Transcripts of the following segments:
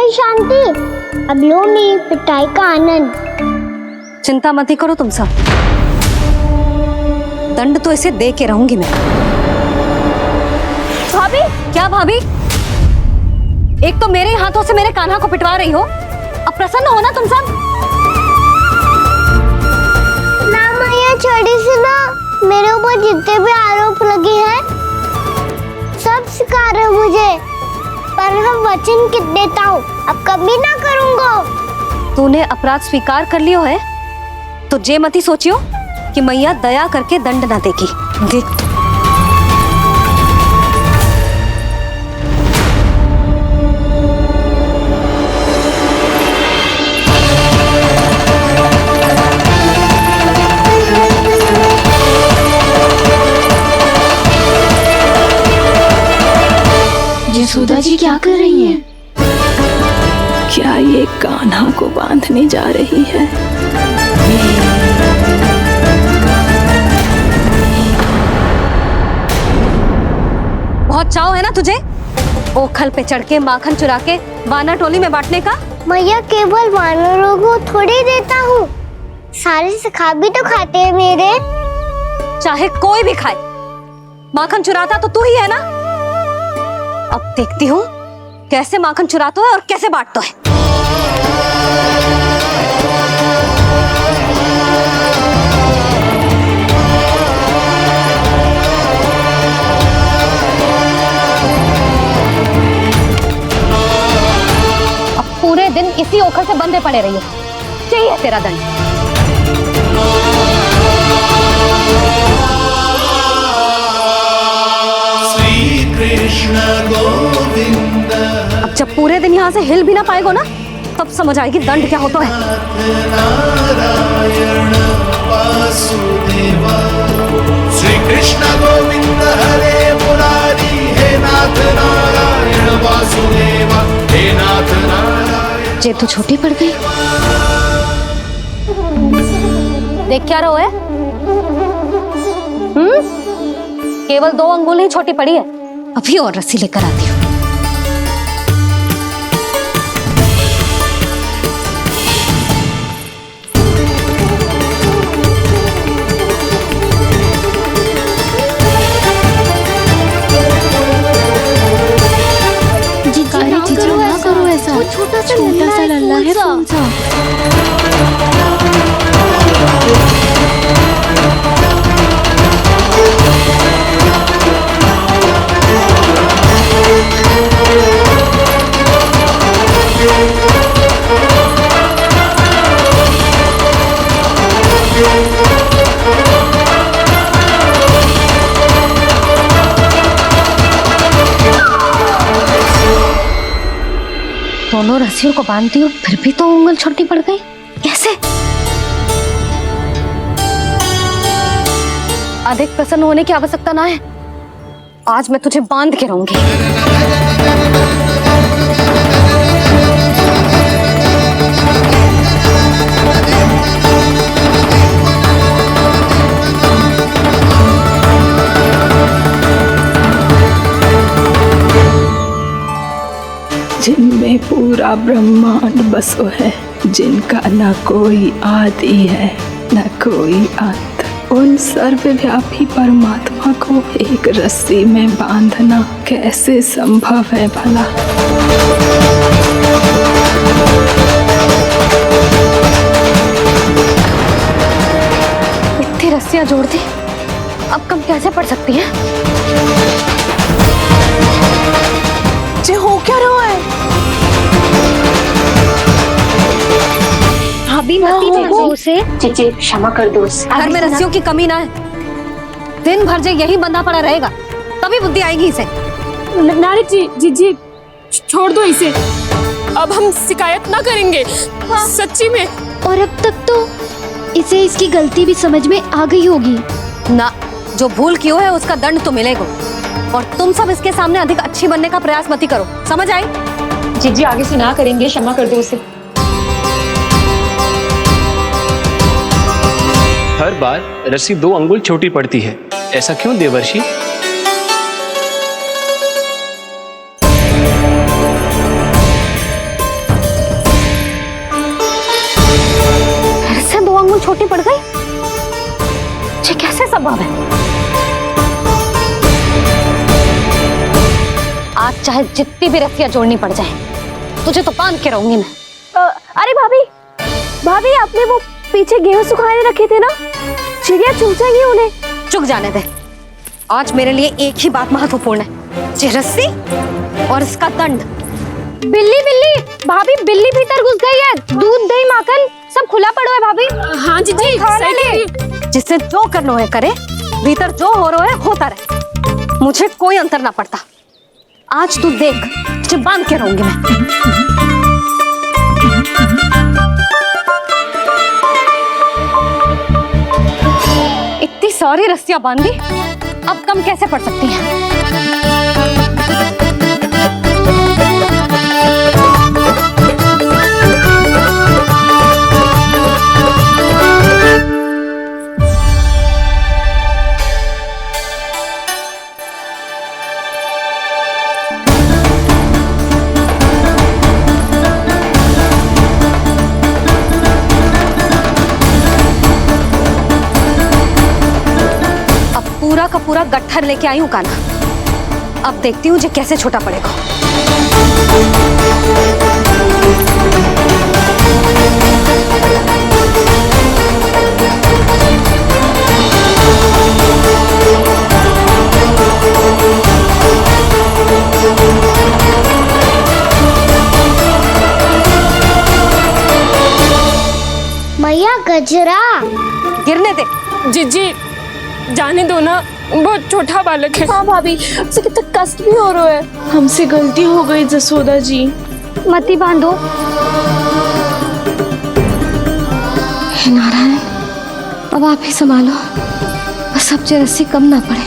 गई शांति। अब लो मेरी पिटाई का आनंद। चिंता मत ही करो तुम सब, दंड तो इसे दे के रहूंगी मैं। भाभी? क्या भाभी? एक तो मेरे हाथों से मेरे कान्हा को पिटवा रही हो, अब प्रसन्न हो ना तुम सब? ना मैया छोड़ी से ना, मेरे ऊपर जितने भी आरोप लगे हैं सब स्वीकार है मुझे, पर मैं वचन देता हूँ अब कभी ना करूँगा। तूने अपराध स्वीकार कर लियो है तो जे मती सोचियो कि मैया दया करके दंड ना देगी। देख यशोदा जी क्या कर रही हैं? क्या ये कान्हा को बांधने जा रही है? बहुत चाव है ना तुझे ओखल पे चढ़ के माखन चुरा के वानर टोली में बांटने का? मैया केवल वानरों को थोड़ी देता हूँ, सारे सिखा भी तो खाते हैं मेरे। चाहे कोई भी खाए, माखन चुराता तो तू ही है ना। अब देखती हूँ कैसे माखन चुराता है और कैसे बांटता है। अब पूरे दिन इसी ओखल से बंधे पड़े रहिए, चाहिए तेरा दंड। अब जब पूरे दिन यहाँ से हिल भी ना पाएगो ना, तब समझ आएगी दंड क्या होता है। श्री कृष्ण गोविंद हरे मुरारी, हे नाथ नारायण वासुदेवा, हे नाथ नारायण। जे तू छोटी पड़ गई, देख क्या रहो है? केवल 2 अंगुल ही छोटी पड़ी है, अभी और रस्सी लेकर आती हूँ। जीजू ना करो ऐसा, छोटा सा लल्ला है कौन सा? दोनों रस्सियों को बांधती हूँ फिर भी तो उंगल छोटी पड़ गई, कैसे? अधिक प्रसन्न होने की आवश्यकता ना है, आज मैं तुझे बांध के रहूंगी। जिनमें पूरा ब्रह्मांड बसो है, जिनका न कोई आदि है न कोई अंत, उन सर्वव्यापी परमात्मा को एक रस्सी में बांधना कैसे संभव है भला? इतनी रस्सियां जोड़ दी, अब कम कैसे पड़ सकती हैं? जे हो क्या रहा है? भाभी उसे चीची क्षमा कर दो। घर में रस्सियों की कमी ना है, दिन भर जो यही बंधा पड़ा रहेगा तभी बुद्धि आएगी इसे। नारी जी छोड़ दो इसे, अब हम शिकायत ना करेंगे। सच्ची में। और अब तक तो इसे इसकी गलती भी समझ में आ गई होगी ना। जो भूल की है उसका दंड तो मिलेगा, और तुम सब इसके सामने अधिक अच्छी बनने का प्रयास मत ही करो, समझ आई? जी आगे से ना करेंगे, क्षमा कर दो उसे। हर बार रस्सी 2 अंगुल छोटी पड़ती है, ऐसा क्यों देवर्षि? असंभव है। आज चाहे जितनी भी रस्सियां जोड़नी पड़ जाए, तुझे तो बांध के रहूंगी मैं। अरे भाभी, भाभी आपने वो पीछे गेहूं सुखाने रखे थे ना, चिड़िया चुग जाएगी उन्हें। चुक जाने दे। आज मेरे लिए एक ही बात महत्वपूर्ण है, ये रस्सी और इसका दंड। बिल्ली बिल्ली भाभी, बिल्ली भीतर घुस गई है। दूध दही माखन सब खुला पड़ा है भाभी। हाँ जीजी, सही कह रही है। जिससे जो करना है करे, भीतर जो हो रहा है होता रहे, मुझे कोई अंतर ना पड़ता। आज तू देख, तुझे बांध के रहूंगी मैं। इतनी सारी रस्सियां बांधी, अब कम कैसे पड़ सकती हैं? पूरा का पूरा गट्ठर लेके आई हूं काना। अब देखती हूँ ये कैसे छोटा पड़ेगा। मैया गजरा गिरने दे। जीजी जाने दो ना, बहुत छोटा बालक है। हाँ भाभी, उसे कितना कष्ट भी हो रहा है। हमसे गलती हो गई जसोदा जी। मत ही बांधो। हे नारायण, अब आप ही संभालो, बस अब ये रस्सी कम ना पड़े।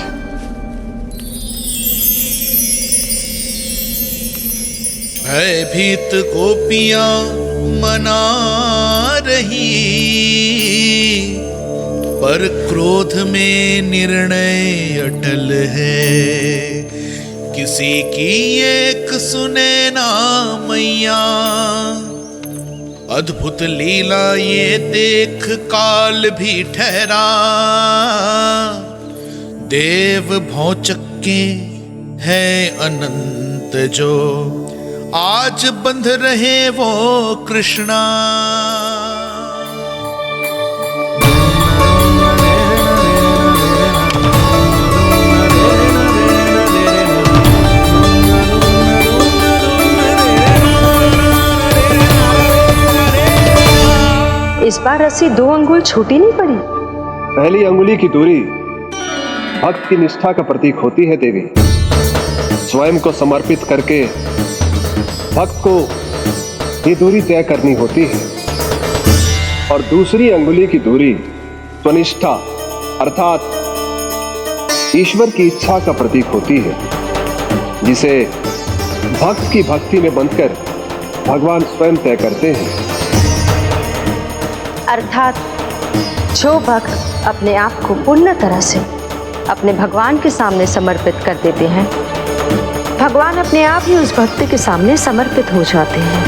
भयभीत गोपियां मना रही, पर क्रोध में निर्णय अटल है। किसी की एक सुने ना मैया, अद्भुत लीला ये देख काल भी ठहरा। देव भौचक्के है अनंत जो, आज बंध रहे वो कृष्णा। इस बार रस्सी 2 अंगुल छोटी नहीं पड़ी। पहली अंगुली की दूरी भक्त की निष्ठा का प्रतीक होती है देवी। स्वयं को समर्पित करके भक्त को ये दूरी तय करनी होती है। और दूसरी अंगुली की दूरी स्वनिष्ठा अर्थात ईश्वर की इच्छा का प्रतीक होती है, जिसे भक्त की भक्ति में बंधकर भगवान स्वयं तय करते हैं। अर्थात जो भक्त अपने आप को पूर्ण तरह से अपने भगवान के सामने समर्पित कर देते हैं, भगवान अपने आप ही उस भक्त के सामने समर्पित हो जाते हैं।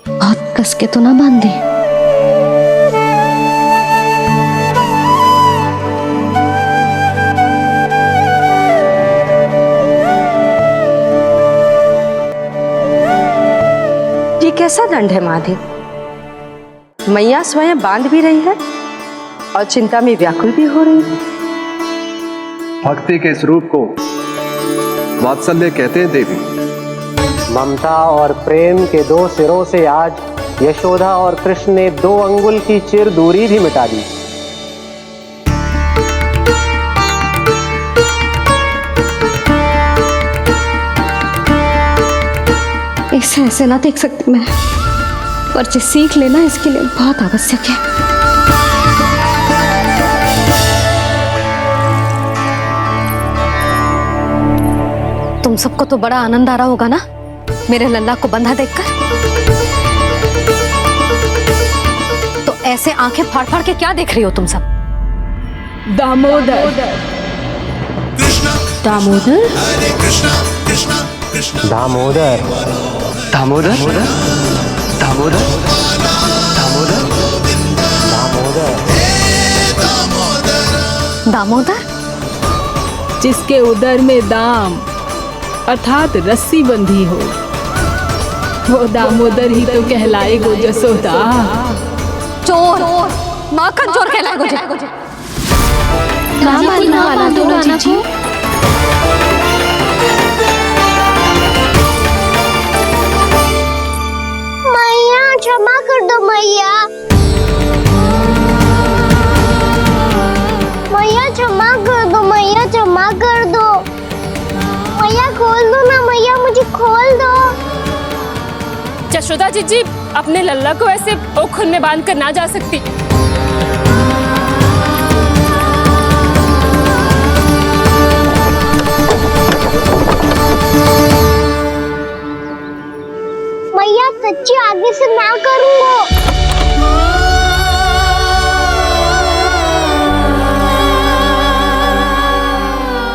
बहुत कस के तो ना बांधे। कैसा दंड है माधव? मैया स्वयं बांध भी रही है और चिंता में व्याकुल भी हो रही है। भक्ति के स्वरूप को वात्सल्य कहते हैं देवी। ममता और प्रेम के 2 सिरों से आज यशोदा और कृष्ण ने 2 अंगुल की चिर दूरी भी मिटा दी। इसे ऐसे ना देख सकती मैं, पर जो सीख लेना इसके लिए बहुत आवश्यक है। तुम सबको तो बड़ा आनंद आ रहा होगा ना मेरे लल्ला को बंधा देखकर। तो ऐसे आंखें फाड़ फाड़ के क्या देख रही हो तुम सब? दामोदर। कृष्णा दामोदर, हरे कृष्णा दामोदर दामोदर दामोदर दामोदर दामोदर दामोदर? जिसके उदर में दाम अर्थात रस्सी बंधी हो, वो दामोदर ही तो कहलाएगो जसोदा। चोर, माखन चोर कहलाएगो जे। मैया क्षमा कर दो मैया। मैया क्षमा कर दो, मैया क्षमा कर दो। मैया खोल दो ना मैया, मुझे खोल दो। यशोदा जी अपने लल्ला को ऐसे ओखल में बांध कर ना जा सकती। मैया सच्ची आगे से ना करूँगा।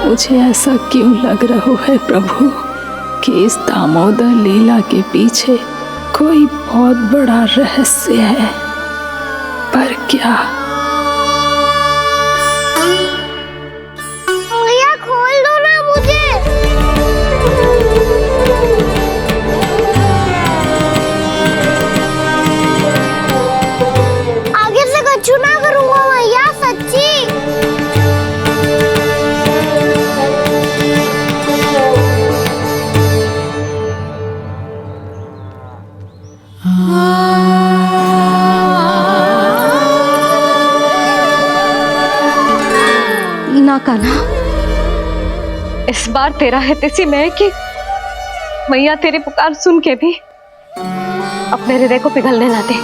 मुझे ऐसा क्यों लग रहा है प्रभु कि इस दामोदर लीला के पीछे कोई बहुत बड़ा रहस्य है, पर क्या? मैया खोल दो ना मुझे। आगे से कछु ना करूँगा मैया, सच्ची। ना कान्हा, इस बार तेरा है तेसी में कि मैया तेरी पुकार सुन के भी अपने हृदय को पिघलने ना दे।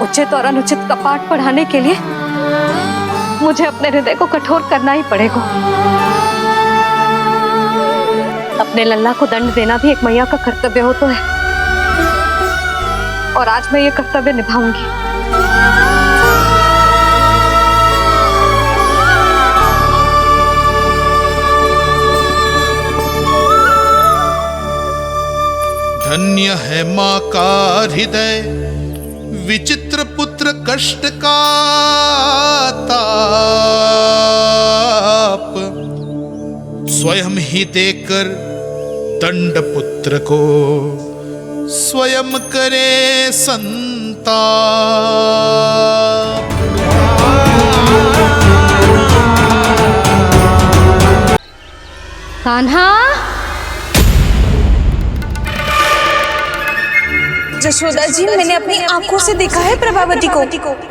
उचित और अनुचित का पाठ पढ़ाने के लिए मुझे अपने हृदय को कठोर करना ही पड़ेगा। अपने लल्ला को दंड देना भी एक मैया का कर्तव्य हो तो है, और आज मैं ये कर्तव्य निभाऊंगी। धन्य है माँ का हृदय, विचित्र पुत्र कष्ट का ताप स्वयं ही देकर दंड पुत्र को स्वयं करे संताप। कान्हा, यशोदा जी, मैंने अपनी आंखों से देखा है प्रभावती को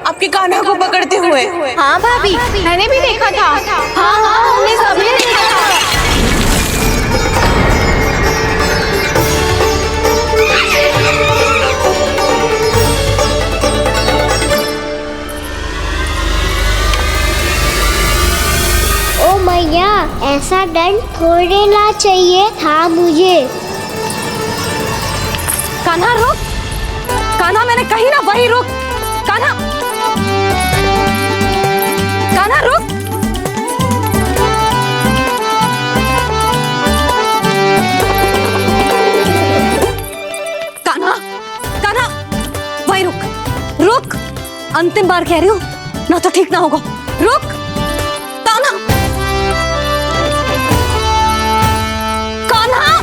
आपके कान्हा को पकड़ते हुए। हाँ भाभी, मैंने भी देखा था। हाँ हाँ, हमने सबने देखा था। ओ मैया, ऐसा दंड थोड़े ना चाहिए था मुझे। कान्हा रुक, कान्हा मैंने कही ना वही रुक। कान्हा, कान्हा रुक। कान्हा, कान्हा वही रुक, रुक। अंतिम बार कह रही हूँ, ना तो ठीक ना होगा। रुक कान्हा, कान्हा।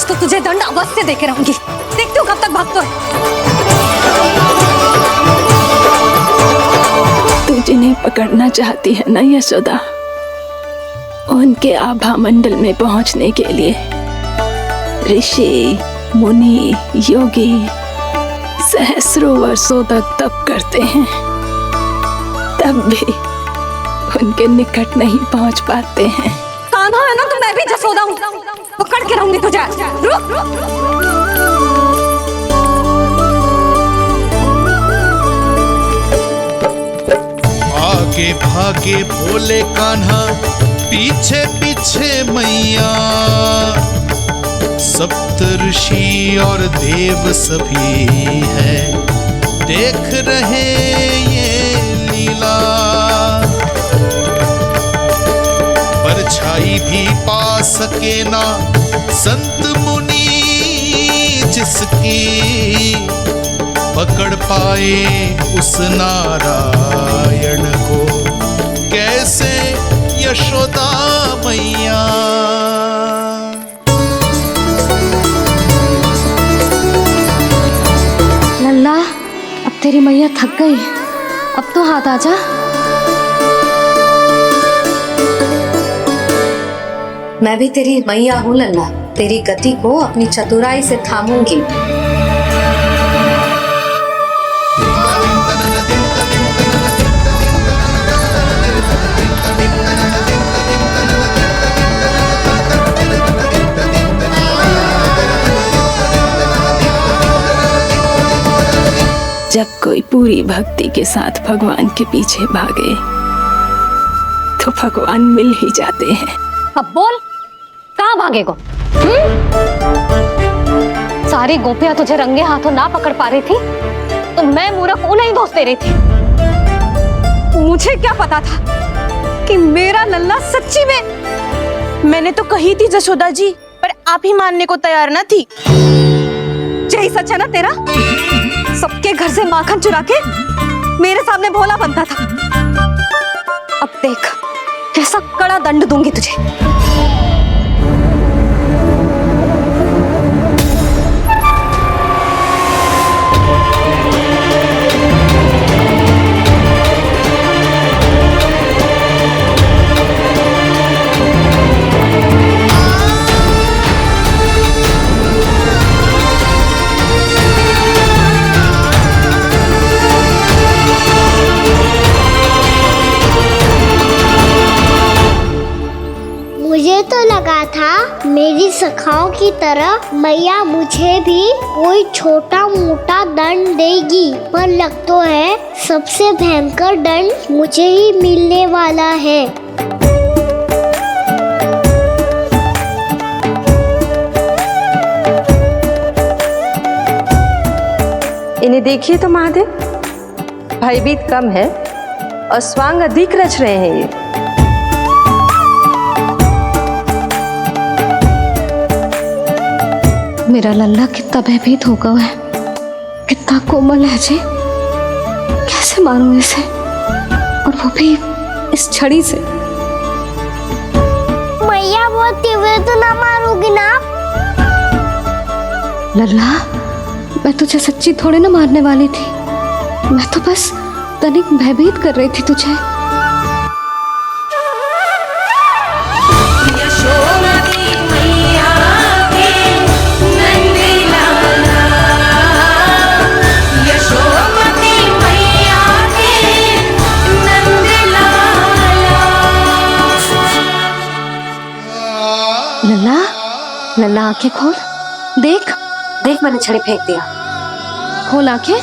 तो तुझे दंड अवश्य देके रहूंगी। देखती हूँ कब तक भागते हो। तू जिन्हें पकड़ना चाहती है ना यशोदा, उनके आभा मंडल में पहुंचने के लिए ऋषि, मुनि, योगी सहस्रों वर्षों तक तप करते हैं, तब भी उनके निकट नहीं पहुंच पाते हैं। संभव है ना तो मैं भी जसोदा हूँ, पकड़ के रहूंगी तुझे। रुक। आगे भागे भोले कान्हा, पीछे पीछे मैया, सप्तऋषि और देव सभी है देख रहे ये लीला। परछाई भी पा सके ना संत मुनि जिसकी, पकड़ पाए उस नारायण को कैसे यशोदा मैया। लल्ला, अब तेरी मैया थक गई, अब तो हाथ आजा। मैं भी तेरी मैया हूँ लल्ला, तेरी गति को अपनी चतुराई से थामूंगी। जब कोई पूरी भक्ति के साथ भगवान के पीछे भागे तो भगवान मिल ही जाते हैं। अब बोल, कहाँ भागेगो? सारी गोपियां तुझे रंगे हाथों ना पकड़ पा रही थी तो मैं मूर्ख उन्हें ही दोष दे रही थी। मुझे क्या पता था कि मेरा लल्ला सच्ची में। मैंने तो कही थी जसोदा जी, पर आप ही मानने को तैयार ना थी। यही सच है ना तेरा? सबके घर से माखन चुरा के मेरे सामने भोला बनता था। अब देख कैसा कड़ा दंड दूंगी तुझे। मुझे तो लगा था मेरी सखाओं की तरह मैया मुझे भी कोई छोटा मोटा दंड देगी, पर लग तो है सबसे भयंकर दंड मुझे ही मिलने वाला है। इन्हें देखिए तो महादेव, भयभीत कम है और स्वांग अधिक रच रहे हैं ये। मेरा लल्ला कितना भयभीत होगा है, कितना कोमल है जी। कैसे मारूं इसे, और वो भी इस छड़ी से। मैया बोलती हुए तो ना मारोगी ना? लल्ला, मैं तुझे सच्ची थोड़े ना मारने वाली थी, मैं तो बस तनिक भयभीत कर रही थी तुझे। लल्ला, लल्ला आंखें खोल, देख देख मैंने छड़ी फेंक दिया। खोल आंखें,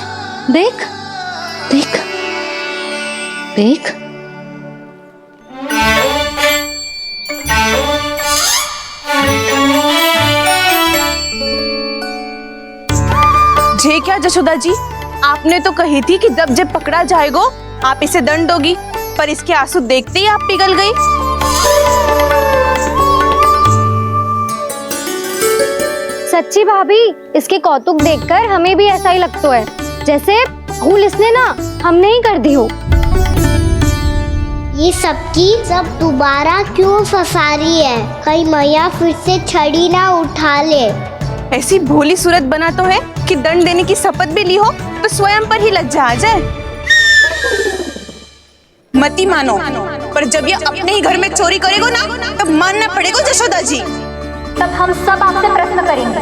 देख देख देख। जे क्या जसोदा जी, आपने तो कही थी कि जब पकड़ा जाएगा आप इसे दंड दोगी, पर इसके आंसू देखते ही आप पिघल गई। सच्ची भाभी, इसके कौतुक देखकर हमें भी ऐसा ही लगता है जैसे भूल इसने ना हमने ही कर दी हो। ये सबकी सब दोबारा क्यों फंसा रही है? कहीं मैया फिर से छड़ी ना उठा ले। ऐसी भोली सूरत बना तो है कि दंड देने की शपथ भी ली हो तो स्वयं पर ही लज्जा आ जाए। मती मानो, पर जब ये अपने ही घर में चोरी करेगा ना तब मानना पड़ेगा जसोदा जी। तब हम सब आपसे प्रश्न करेंगे,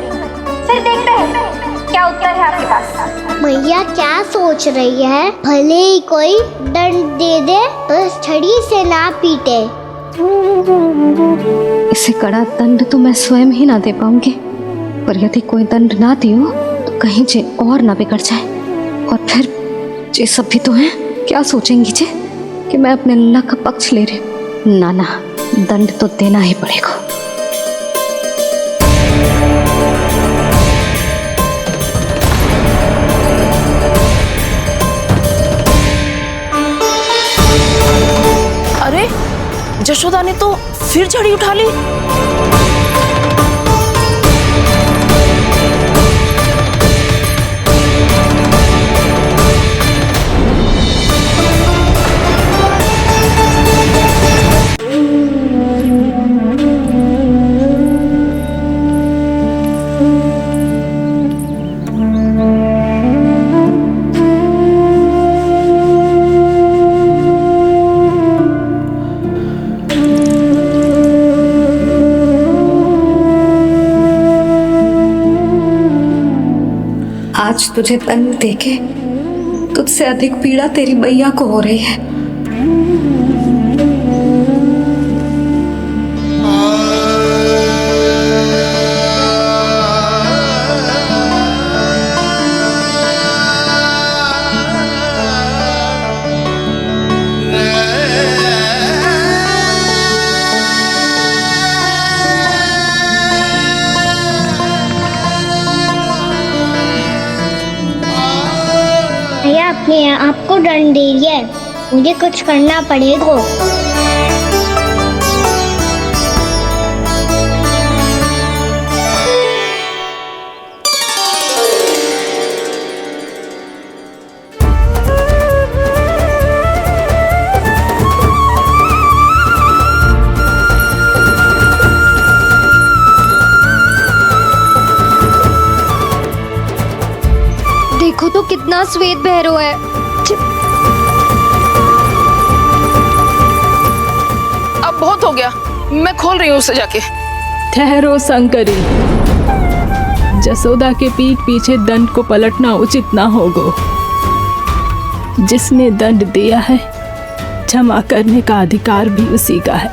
फिर देखते हैं क्या उत्तर है आपके पास। मैया क्या सोच रही है? भले ही कोई दंड दे दे, बस छड़ी से ना पीटे। इसे कड़ा दंड तो मैं स्वयं ही ना दे पाऊंगी, पर यदि कोई दंड ना दियो तो कहीं जे और ना बिगड़ जाए। और फिर जे सब भी तो हैं, क्या सोचेंगी जे कि मैं अपने लल्ला का पक्ष ले रही हूँ। ना ना, दंड तो देना ही पड़ेगा। अरे जशोदा ने तो फिर छड़ी उठा ली। आज तुझे दंड देके तुझसे अधिक पीड़ा तेरी मैया को हो रही है। भैया अपने आपको दंड दे दिया है, मुझे कुछ करना पड़ेगा। देखो तो कितना श्वेत भैरो है। अब बहुत हो गया, मैं खोल रही हूँ उसे जाके। ठहरो शंकरी, जसोदा के पीठ पीछे दंड को पलटना उचित ना होगा। जिसने दंड दिया है, क्षमा करने का अधिकार भी उसी का है।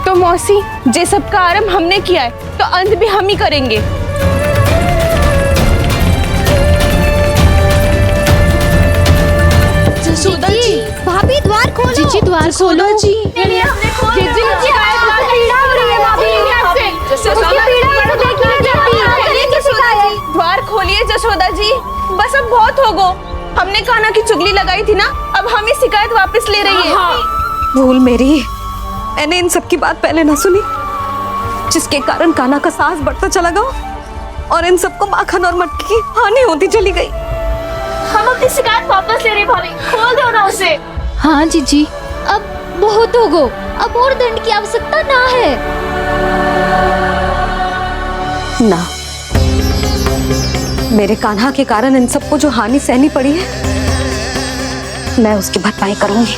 तो मौसी, जे सब का आरंभ हमने किया है तो अंत भी हम ही करेंगे। जसोदा जी, भाभी द्वार खोलो। जीजी द्वार खोलो जी। द्वार खोलिए जसोदा जी, बस अब बहुत हो गो। हमने कान्हा की चुगली लगाई थी ना, अब हम ही शिकायत वापस ले रही है। भूल मेरी, मैंने इन सब की बात पहले ना सुनी, जिसके कारण कान्हा का साहस बढ़ता चला गया और इन सबको माखन और मटकी की हानि होती चली गई। हम अपनी शिकायत वापस ले रहे भाभी, खोल दो ना उसे। हाँ जीजी, अब बहुत हो गो, अब और दंड की आवश्यकता ना है। ना, मेरे कान्हा के कारण इन सबको जो हानि सहनी पड़ी है, मैं उसकी भरपाई करूंगी।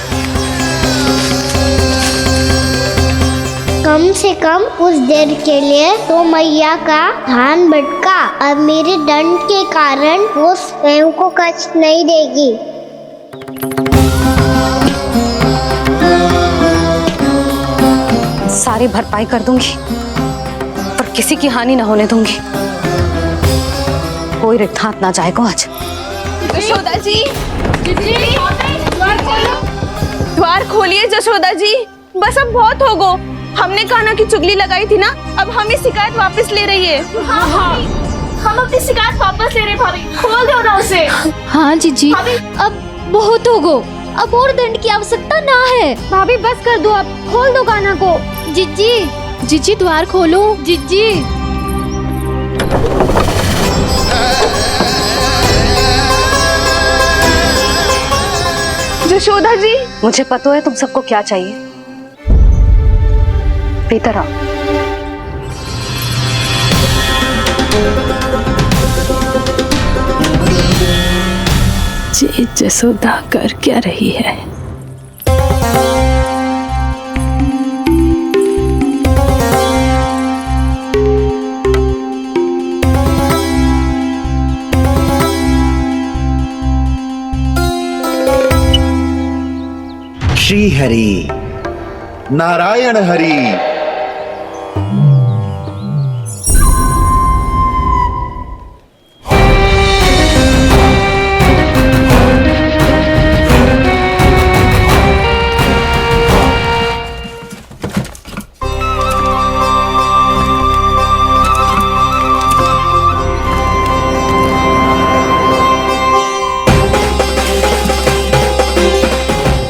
कम से कम उस देर के लिए तो मैया का ध्यान भटका, अब मेरे दंड के कारण वो स्वयं को कष्ट नहीं देगी। सारी भरपाई कर दूंगी, पर किसी की हानि न होने दूंगी। कोई रिक्त हाथ ना जाएगा आज। जशोदा जी, द्वार खोलिए जशोदा जी, बस अब बहुत हो गो। हमने कान्हा की चुगली लगाई थी ना, अब हम ही शिकायत वापस ले रही है। हम अपनी शिकायत वापस ले रहे भाभी, खोल दो ना उसे। हाँ जीजी, अब बहुत हो गो, अब और दंड की आवश्यकता ना है। भाभी बस कर दो, अब खोल दो कान्हा को। जीजी, जीजी द्वार खोलो। जीजी, जशोदा जी, मुझे पता है तुम सबको क्या चाहिए। भीतर आओ। जे जसोदा कर क्या रही है? श्री हरि, नारायण हरि।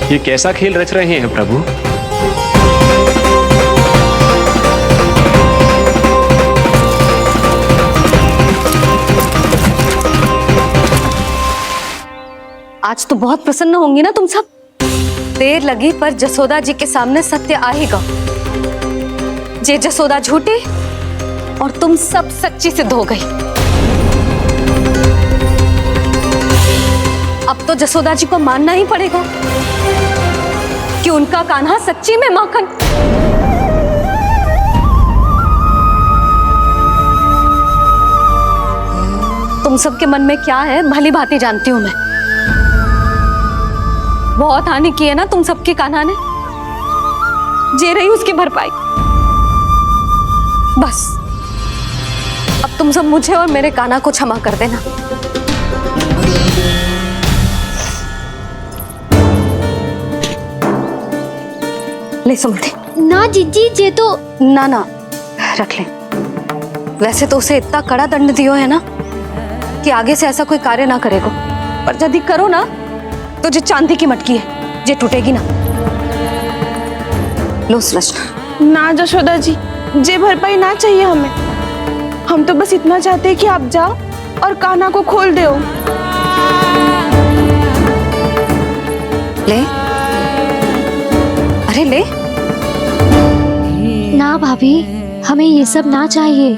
ये कैसा खेल रच रहे हैं प्रभु? आज तो बहुत प्रसन्न होंगी ना तुम सब। देर लगी पर जसोदा जी के सामने सत्य आएगा। जे जसोदा झूठी और तुम सब सच्ची सिद्ध हो गई। अब तो जसोदा जी को मानना ही पड़ेगा कि उनका कान्हा सच्ची में माखन। तुम सबके मन में क्या है भली भांति जानती हूं मैं। बहुत हानि की है ना तुम सबके कान्हा ने। जे रही उसकी भरपाई। बस अब तुम सब मुझे और मेरे कान्हा को क्षमा कर देना। ले सुमति। ना जीजी, जे तो ना ना रख ले। वैसे तो उसे इतना कड़ा दंड दियो है ना कि आगे से ऐसा कोई कार्य ना करेगा। पर यदि करो ना तो जो चांदी की मटकी है जे टूटेगी ना। लो सृष्टि। ना जशोदा जी, जे भरपाई ना चाहिए हमें। हम तो बस इतना चाहते हैं कि आप जाओ और कान्हा को खोल दो। ले, अरे ले। ना भाभी, हमें ये सब ना चाहिए।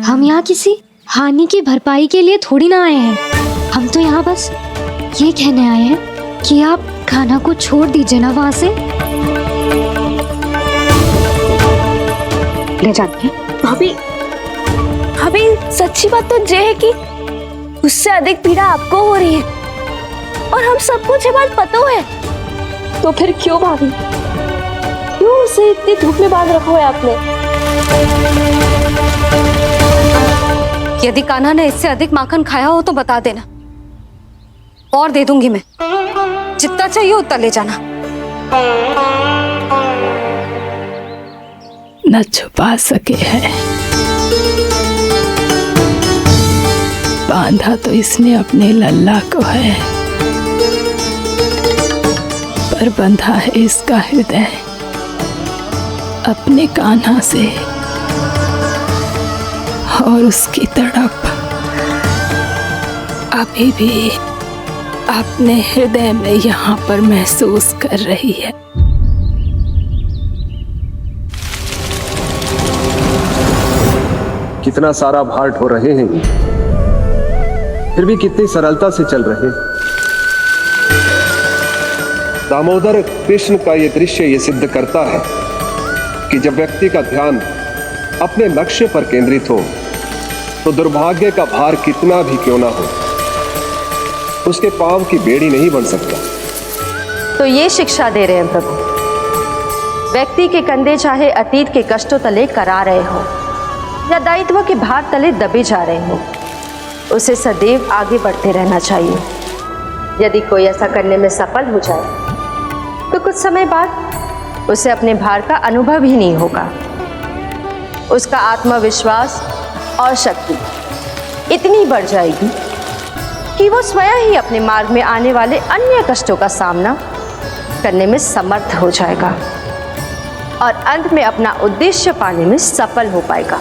हम यहाँ किसी हानि की भरपाई के लिए थोड़ी ना आए हैं। हम तो यहाँ बस ये कहने आए हैं कि आप कान्हा को छोड़ दीजिए ना वहां से। ले जाती भाभी, भाभी सच्ची बात तो ये है कि उससे अधिक पीड़ा आपको हो रही है और हम सबको ये बात पता है। तो फिर क्यों भाभी, क्यों उसे इतनी धूप में बांध रखा है आपने? यदि कान्हा ने इससे अधिक माखन खाया हो तो बता देना और दे दूंगी मैं। जितना चाहिए उतना ले जाना। न छुपा सके हैं। बांधा तो इसने अपने लल्ला को है, पर बंधा है इसका हृदय अपने कान्हा से। और उसकी तड़प अभी भी अपने हृदय में यहाँ पर महसूस कर रही है। कितना सारा भार ढो रहे हैं, फिर भी कितनी सरलता से चल रहे हैं। दामोदर कृष्ण का यह दृश्य ये सिद्ध करता है कि जब व्यक्ति का ध्यान अपने लक्ष्य पर केंद्रित हो तो दुर्भाग्य का भार कितना भी क्यों ना हो, उसके पांव की बेड़ी नहीं बन सकता। तो ये शिक्षा दे रहे हैं प्रभु। व्यक्ति के कंधे चाहे अतीत के कष्टों तले करा रहे हो या दायित्व के भार तले दबे जा रहे हो, उसे सदैव आगे बढ़ते रहना चाहिए। यदि कोई ऐसा करने में सफल हो जाए तो कुछ समय बाद उसे अपने भार का अनुभव ही नहीं होगा। उसका आत्मविश्वास और शक्ति इतनी बढ़ जाएगी कि वो स्वयं ही अपने मार्ग में आने वाले अन्य कष्टों का सामना करने में समर्थ हो जाएगा और अंत में अपना उद्देश्य पाने में सफल हो पाएगा।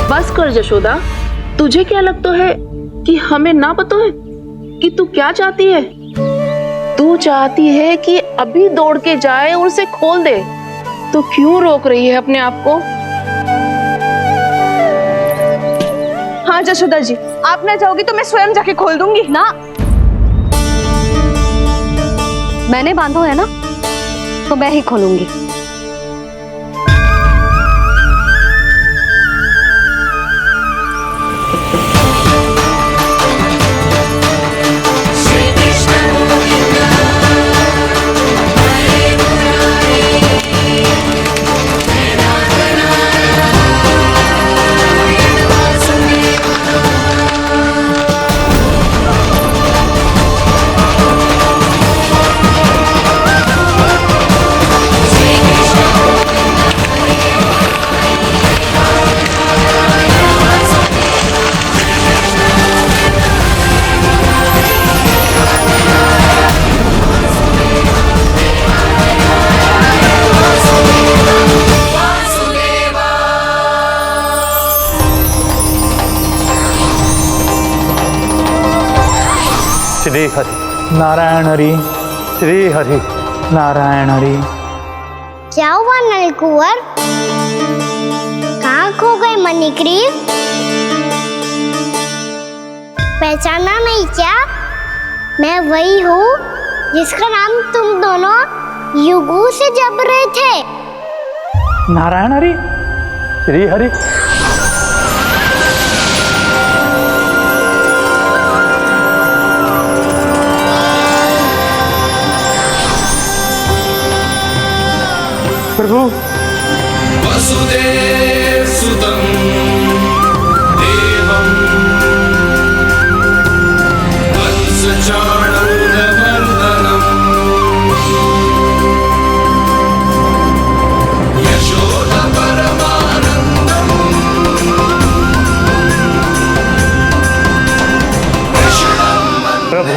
बस कर जशोदा, तुझे क्या लगता है कि हमें ना पता है कि तू क्या चाहती है? तू चाहती है कि अभी दौड़ के जाए और उसे खोल दे, तो क्यों रोक रही है अपने आप को? हाँ जशोदा जी, आप ना चाहोगी तो मैं स्वयं जाके खोल दूंगी। ना, मैंने बांधो है ना तो मैं ही खोलूंगी। श्री हरि नारायण हरि, श्री हरि नारायण हरि। क्या हुआ नलकुंवर? कहाँ खो गए मणिग्रीव? पहचाना नहीं क्या? मैं वही हूँ जिसका नाम तुम दोनों युगों से जप रहे थे। नारायण हरि, श्री हरि। प्रभु वसुदेव सुतं देवं वंशचाणूरमर्दनम् यशोदा परमानन्दम् प्रभु,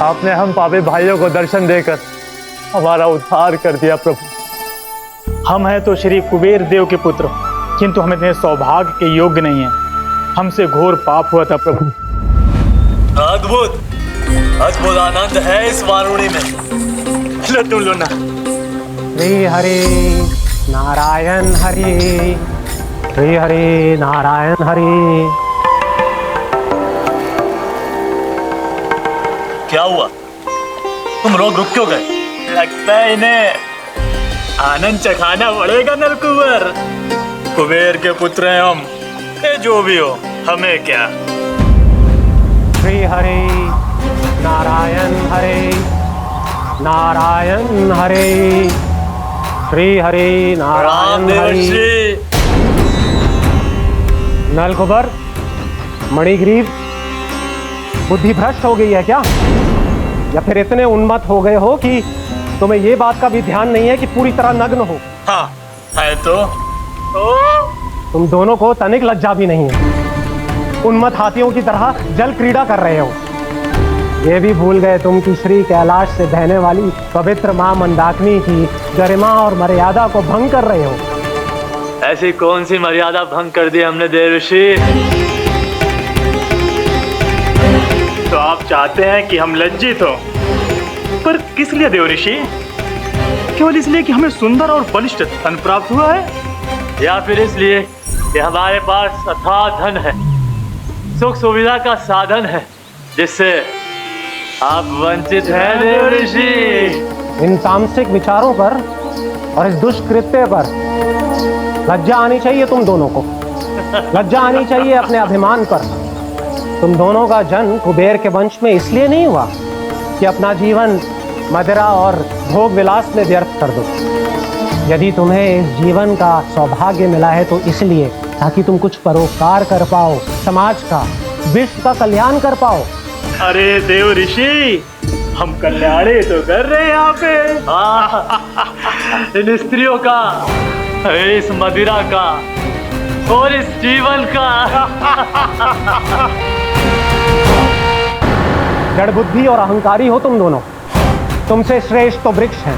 आपने हम पापी भाइयों को दर्शन देकर हमारा उद्धार कर दिया। प्रभु, हम हैं तो श्री कुबेर देव के पुत्र, किंतु हम इतने सौभाग्य के योग्य नहीं हैं। हमसे घोर पाप हुआ था प्रभु। अद्भुत अद्भुत आनंद है इस वारुणी में। लो तुम लो ना। श्री हरि नारायण हरि, श्री हरि नारायण हरि। क्या हुआ? तुम रोक रुक क्यों गए? लगता है इन्हें आनंद चखाना पड़ेगा नलकुंवर। कुबेर के पुत्र हैं हम, ये जो भी हो हमें क्या। श्री हरि नारायण हरि, नारायण हरि, श्री हरि नारायण हरि। नलकुबर, मणिग्रीव, बुद्धि भ्रष्ट हो गई है क्या? या फिर इतने उन्मत्त हो गए हो कि तुम्हें ये बात का भी ध्यान नहीं है कि पूरी तरह नग्न हो? हाँ है तो। तुम दोनों को तनिक लज्जा भी नहीं है। उन्मत्त हाथियों की तरह जल क्रीड़ा कर रहे हो। ये भी भूल गए तुम कि श्री कैलाश से बहने वाली पवित्र मां मंदाकिनी की गरिमा और मर्यादा को भंग कर रहे हो। ऐसी कौन सी मर्यादा भंग कर दी हमने देव ऋषि? तो आप चाहते हैं कि हम लज्जित हो, पर किस लिए देव ऋषि? केवल इसलिए कि हमें सुंदर और बलिष्ठ धन प्राप्त हुआ है, या फिर इसलिए कि हमारे पास अथाह धन है, सुख सुविधा का साधन है, जिससे आप वंचित हैं देव ऋषि? इन तामसिक विचारों पर और इस दुष्कृत्य पर लज्जा आनी चाहिए तुम दोनों को। लज्जा आनी चाहिए अपने अभिमान पर। तुम दोनों का जन्म कुबेर के वंश में इसलिए नहीं हुआ कि अपना जीवन मदिरा और भोग विलास में व्यर्थ कर दो। यदि तुम्हें इस जीवन का सौभाग्य मिला है तो इसलिए ताकि तुम कुछ परोपकार कर पाओ, समाज का, विश्व का कल्याण कर पाओ। अरे देव ऋषि, हम कल्याण ही तो कर रहे हैं यहाँ पे। इन स्त्रियों का, इस मदिरा का और इस जीवन का। जड़ बुद्धि और अहंकारी हो तुम दोनों। तुमसे श्रेष्ठ तो वृक्ष हैं,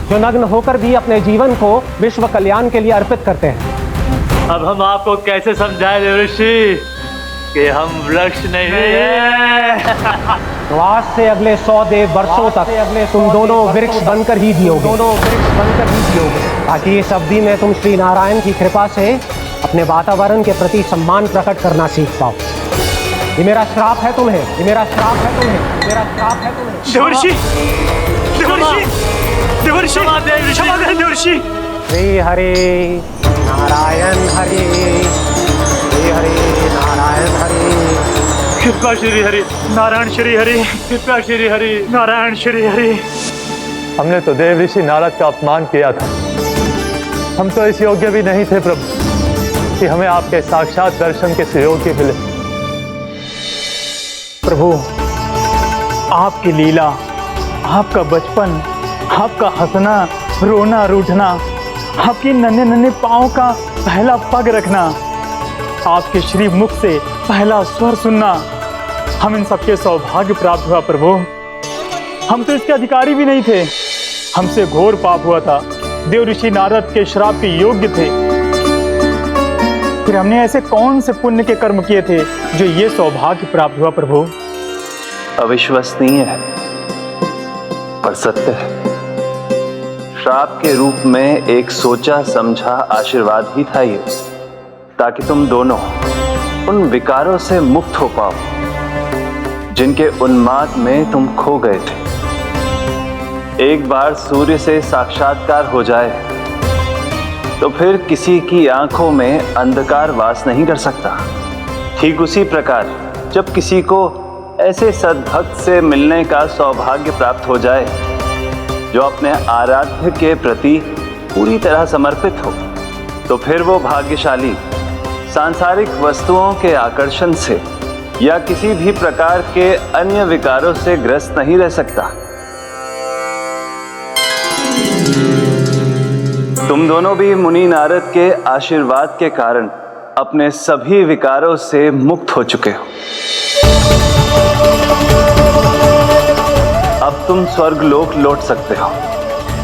जो नग्न होकर भी अपने जीवन को विश्व कल्याण के लिए अर्पित करते हैं। अब हम आपको कैसे समझाएं देव ऋषि कि हम वृक्ष नहीं हैं? तो आज से अगले 100 देव वर्षों तक तुम दोनों वृक्ष बनकर ही जियोगे, ताकि इस अवधि में तुम श्री नारायण की कृपा से अपने वातावरण के प्रति सम्मान प्रकट करना सीख पाओ। ये मेरा श्राप है तुम्हें, ये मेरा श्राप है तुम्हें, मेरा श्राप है तुम्हें। देवर्षि, देवर्षि, देवर्षि, क्षमा करें देवर्षि। श्री हरि नारायण हरि, श्री हरि नारायण हरि। कृपा श्री हरि नारायण, श्री हरि कृपा, श्री हरि नारायण, श्री हरि। हमने तो देव ऋषि नारद का अपमान किया था। हम तो इस योग्य भी नहीं थे प्रभु कि हमें आपके साक्षात दर्शन के सहयोग मिले। प्रभु, आपकी लीला, आपका बचपन, आपका हंसना, रोना, रूठना, आपके नन्हे नन्हे पाँव का पहला पग रखना, आपके श्री मुख से पहला स्वर सुनना, हम इन सबके सौभाग्य प्राप्त हुआ प्रभु। हम तो इसके अधिकारी भी नहीं थे। हमसे घोर पाप हुआ था, देव ऋषि नारद के श्राप के योग्य थे। फिर हमने ऐसे कौन से पुण्य के कर्म किए थे जो ये सौभाग्य प्राप्त हुआ प्रभु? अविश्वसनीय है पर सत्य है। श्राप के रूप में एक सोचा समझा आशीर्वाद ही था ये, ताकि तुम दोनों उन विकारों से मुक्त हो पाओ जिनके उन्माद में तुम खो गए थे। एक बार सूर्य से साक्षात्कार हो जाए तो फिर किसी की आंखों में अंधकार वास नहीं कर सकता। ठीक उसी प्रकार जब किसी को ऐसे सद्भक्त से मिलने का सौभाग्य प्राप्त हो जाए जो अपने आराध्य के प्रति पूरी तरह समर्पित हो, तो फिर वो भाग्यशाली सांसारिक वस्तुओं के आकर्षण से या किसी भी प्रकार के अन्य विकारों से ग्रस्त नहीं रह सकता। तुम दोनों भी मुनि नारद के आशीर्वाद के कारण अपने सभी विकारों से मुक्त हो चुके हो। अब तुम स्वर्गलोक लौट सकते हो।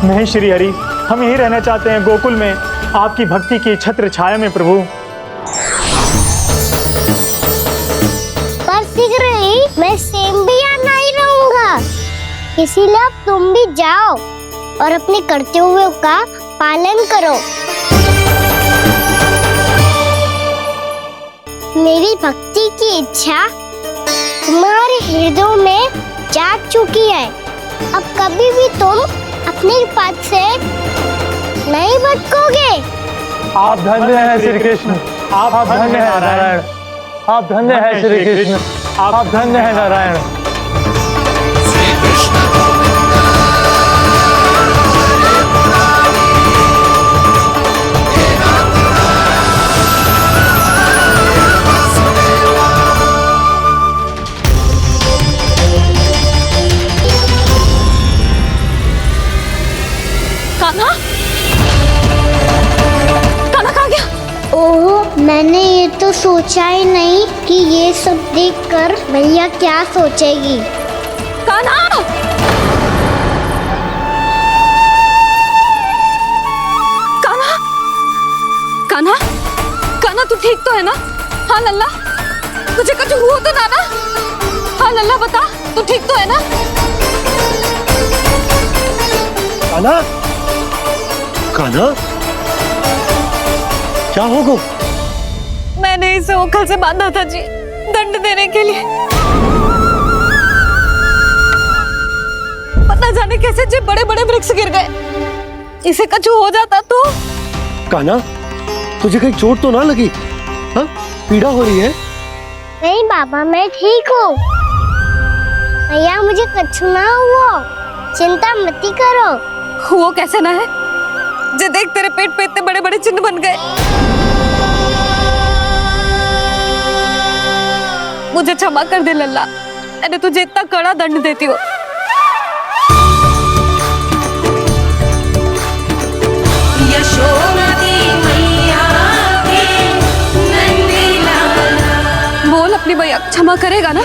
नहीं श्री हरि, हम यही रहना चाहते हैं गोकुल में, आपकी भक्ति की छत्र छाया में प्रभु। पर शीघ्र ही मैं सेम भी यहाँ नहीं रहूंगा, इसीलिए अब तुम भी जाओ और अपने कर्तव्यों का पालन करो। मेरी भक्ति की इच्छा तुम्हारे हृदय में जाग चुकी है। अब कभी भी तुम अपने पद से नहीं भटकोगे। आप धन्य हैं श्री कृष्ण, आप धन्य हैं नारायण, आप धन्य हैं श्री कृष्ण, आप धन्य हैं नारायण। मैंने ये तो सोचा ही नहीं कि ये सब देखकर भैया क्या सोचेगी। कान्हा! कान्हा! कान्हा! कान्हा तू ठीक तो है ना? हाँ लल्ला, तुझे कुछ हुआ तो ना? हाँ लल्ला बता, तू ठीक तो है ना? कान्हा? कान्हा? क्या होगा? मैंने इसे ओखल से बांधा था जी, दंड देने के लिए। पता जाने कैसे जो बड़े बड़े वृक्ष गिर गए। इसे कुछ हो जाता तो? कान्हा, तुझे कहीं चोट तो ना लगी? हाँ? पीड़ा हो रही है? नहीं बाबा, मैं ठीक हूँ। भैया मुझे कुछ ना हुआ, चिंता मत करो। वो कैसे ना है? जे देख तेरे पेट पे इतने बड़े बड़े चिन्ह बन गए। मुझे क्षमा कर दे लल्ला, मैंने तुझे इतना कड़ा दंड देती हूँ। बोल अपनी भैया क्षमा करेगा ना?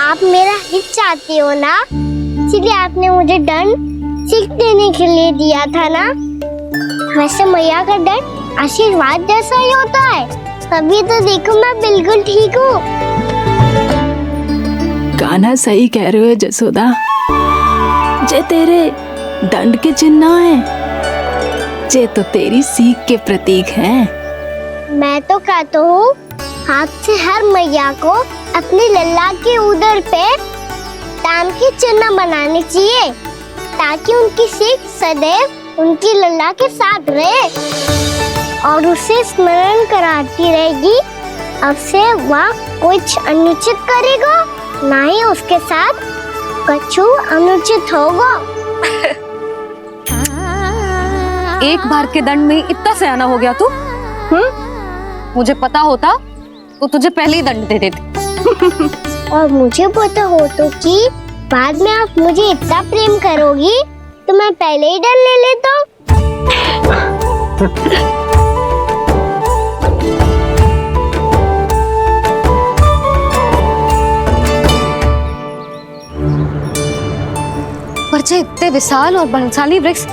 आप मेरा हित चाहती हो ना, इसलिए आपने मुझे दंड सीख देने के लिए दिया था ना। वैसे मैया का दंड आशीर्वाद जैसा ही होता है, तभी तो देखो मैं बिल्कुल ठीक हूँ। कान्हा सही कह रहे हो जसोदा, जे तेरे दंड के चिन्ह है, जे तो तेरी सीख के प्रतीक हैं। मैं तो कहता हूँ हाथ से हर मैया को अपनी लल्ला के उदर पे ताम के चिन्ह बनाने चाहिए, ताकि उनकी सीख सदैव उनकी लल्ला के साथ रहे और उसे स्मरण कराती रहेगी। अब से वह कुछ अनुचित करेगा, ना ही उसके साथ कुछ अनुचित होगा। एक बार के दंड में इतना सयाना हो गया तू? मुझे पता होता तो तुझे पहले ही दंड दे देती। और मुझे पता हो तो कि बाद में आप मुझे इतना प्रेम करोगी तो मैं पहले ही डर ले लेता हूँ। पर जे इतने विशाल और बलशाली वृक्ष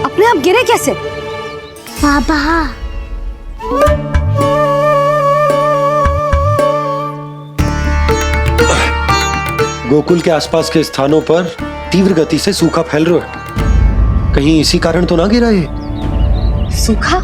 अपने आप गिरे कैसे? बाबा, गोकुल के आसपास के स्थानों पर तीव्र गति से सूखा फैल रहा है। कहीं इसी कारण तो ना गिरा ये? सूखा?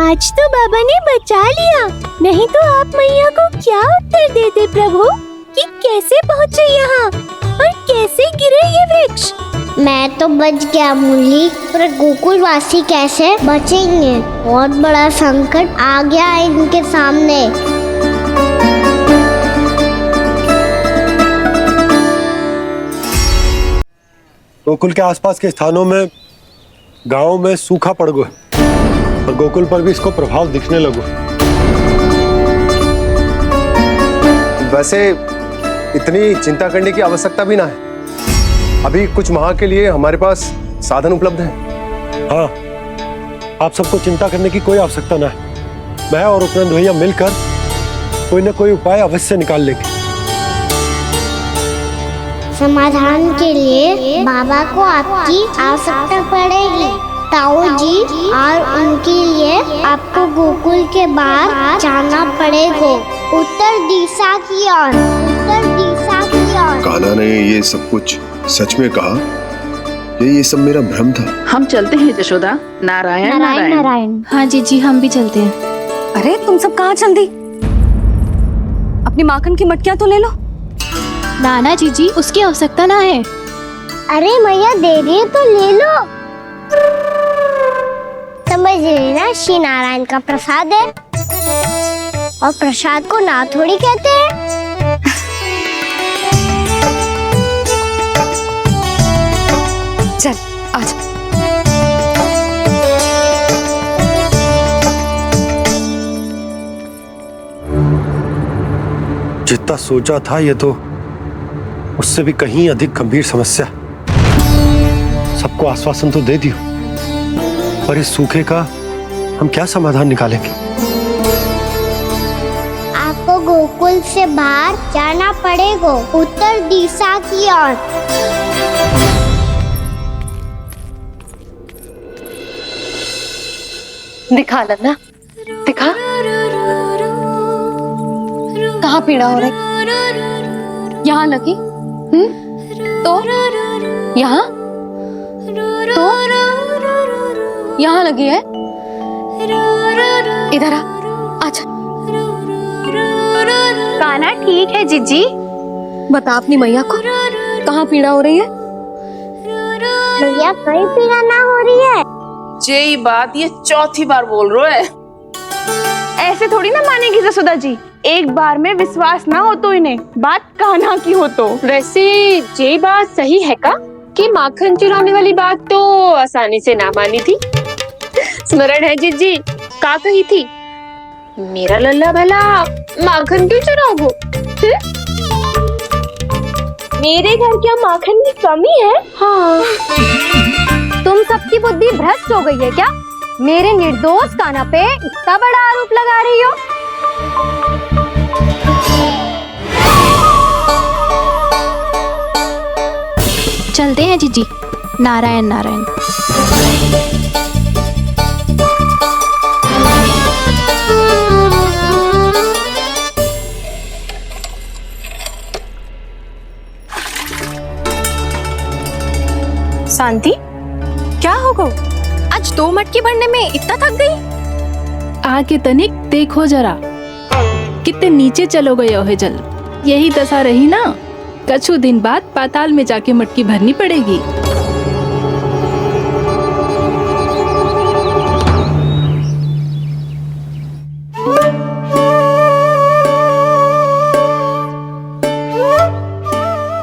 आज तो बाबा ने बचा लिया, नहीं तो आप मैया को क्या उत्तर देते प्रभु कि कैसे पहुँचे यहाँ और कैसे गिरे ये वृक्ष। मैं तो बच गया मुरली, पर गोकुल वासी कैसे बचेंगे? बहुत बड़ा संकट आ गया है इनके सामने। गोकुल के आसपास के स्थानों में, गांवों में सूखा पड़ गया और गोकुल पर भी इसको प्रभाव दिखने लगो। वैसे इतनी चिंता करने की आवश्यकता भी ना है। अभी कुछ माह के लिए हमारे पास साधन उपलब्ध है। हाँ, आप सबको चिंता करने की कोई आवश्यकता ना है। मैं और उपनंद भैया मिलकर कोई न कोई उपाय अवश्य निकाल लेंगे। समाधान के लिए बाबा को आपकी आवश्यकता पड़ेगी। ताऊ जी, और उनके लिए आपको गोकुल के बाहर जाना पड़ेगा, उत्तर दिशा की ओर, उत्तर दिशा की ओर। कान्हा ने ये सब कुछ सच में कहा? ये सब मेरा भ्रम था। हम चलते हैं जशोदा। नारायण नारायण नारायण। हाँ जी हम भी चलते हैं। अरे तुम सब कहाँ चल दी? अपनी माखन की मटकियाँ तो ले लो। नाना जी उसकी आवश्यकता ना है। अरे मैया दे रही है तो ले लो। समझ रही ना, श्री नारायण का प्रसाद है और प्रसाद को ना थोड़ी कहते हैं। चल आज। जितना सोचा था ये तो उससे भी कहीं अधिक गंभीर समस्या। सबको आश्वासन तो दे दियो, पर इस सूखे का हम क्या समाधान निकालेंगे? आपको गोकुल से बाहर जाना पड़ेगा, उत्तर दिशा की ओर। दिखा लन्ना, दिखा। कहाँ पीड़ा हो रही? यहाँ लगी? तो यहाँ? तो यहाँ लगी है? इधर आ, आजा। कान्हा ठीक है जीजी। बता अपनी मैया को कहाँ पीड़ा हो रही है? मैया कहीं पीड़ा ना हो रही है। ये बात ये चौथी बार बोल रहे है। ऐसे थोड़ी ना मानेगी जसोदा जी। एक बार में विश्वास ना हो तो इन्हें, बात कान्हा की हो तो। वैसे ये बात सही है का कि माखन चुराने वाली बात तो आसानी से ना मानी थी। स्मरण है जीजी का कही थी, मेरा लल्ला भला माखन क्यों चुराओगे? मेरे घर क्या माखन की कमी है? हाँ। तुम सबकी बुद्धि भ्रष्ट हो गई है क्या? मेरे निर्दोष कान्हा पे इतना बड़ा आरोप लगा रही हो? चलते हैं जीजी। नारायण नारायण। शांति, क्या होगा? आज 2 मटकी भरने में इतना थक गई? आके तनिक देखो जरा, कितने नीचे चलो गए हो जल। यही दशा रही ना, कछु दिन बाद पाताल में जाके मटकी भरनी पड़ेगी।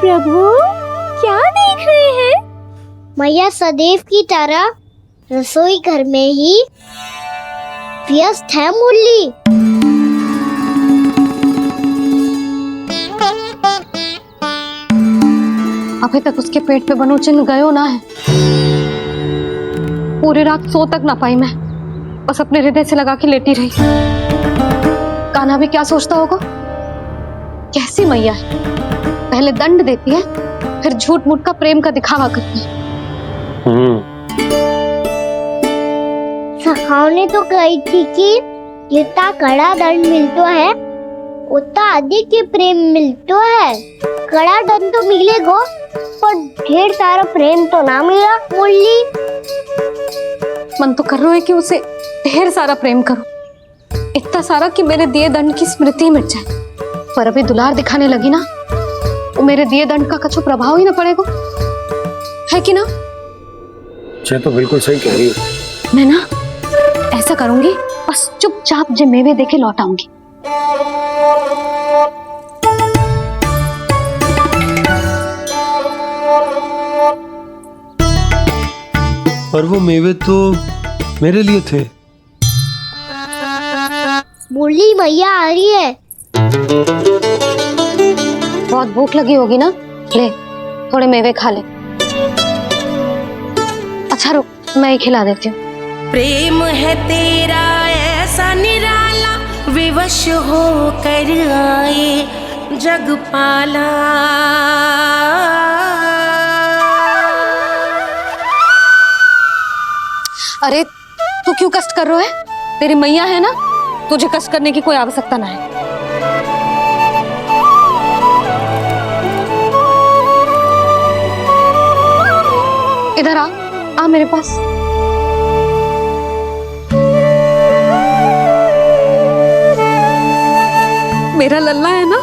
प्रभु क्या देख रहे हैं? मैया सदैव की तरह रसोई घर में ही व्यस्त है मुरली। अभी तक उसके पेट पे बनो चिन्ह गयो ना है। पूरी रात सो तक ना पाई मैं, बस अपने हृदय से लगा के लेटी रही। कान्हा भी क्या सोचता होगा? कैसी मैया है, पहले दंड देती है, फिर झूठ मूठ का प्रेम का दिखावा करती है। सखाओ ने तो कही थी कि जितना कड़ा दंड मिलतो है उतना अधिक ही प्रेम मिलतो है। कड़ा दंड तो मिलेगो पर ढेर सारा प्रेम तो ना मिला। मुरली मन तो कर रहा है कि उसे ढेर सारा प्रेम करूं, इतना सारा कि मेरे दिए दंड की स्मृति मिट जाए। पर अभी दुलार दिखाने लगी ना, वो मेरे दिए दंड का कछु प्रभाव ही ना पड़ेगा, है कि ना? ये तो बिल्कुल सही कह रही हो। मैं ना ऐसा करूंगी, बस चुपचाप जे मेवे देके लौट आऊंगी। पर वो मेवे तो मेरे लिए थे। मुरली मैया आ रही है। बहुत भूख लगी होगी ना, ले थोड़े मेवे खा ले। अच्छा रुक, मैं ही खिला देती हूँ। प्रेम है तेरा ऐसा निराला, विवश हो कर आए जगपाला। अरे तू क्यों कष्ट कर रहा है? तेरी मैया है ना, तुझे कष्ट करने की कोई आवश्यकता ना है। इधर आ मेरे पास। मेरा लल्ला है ना,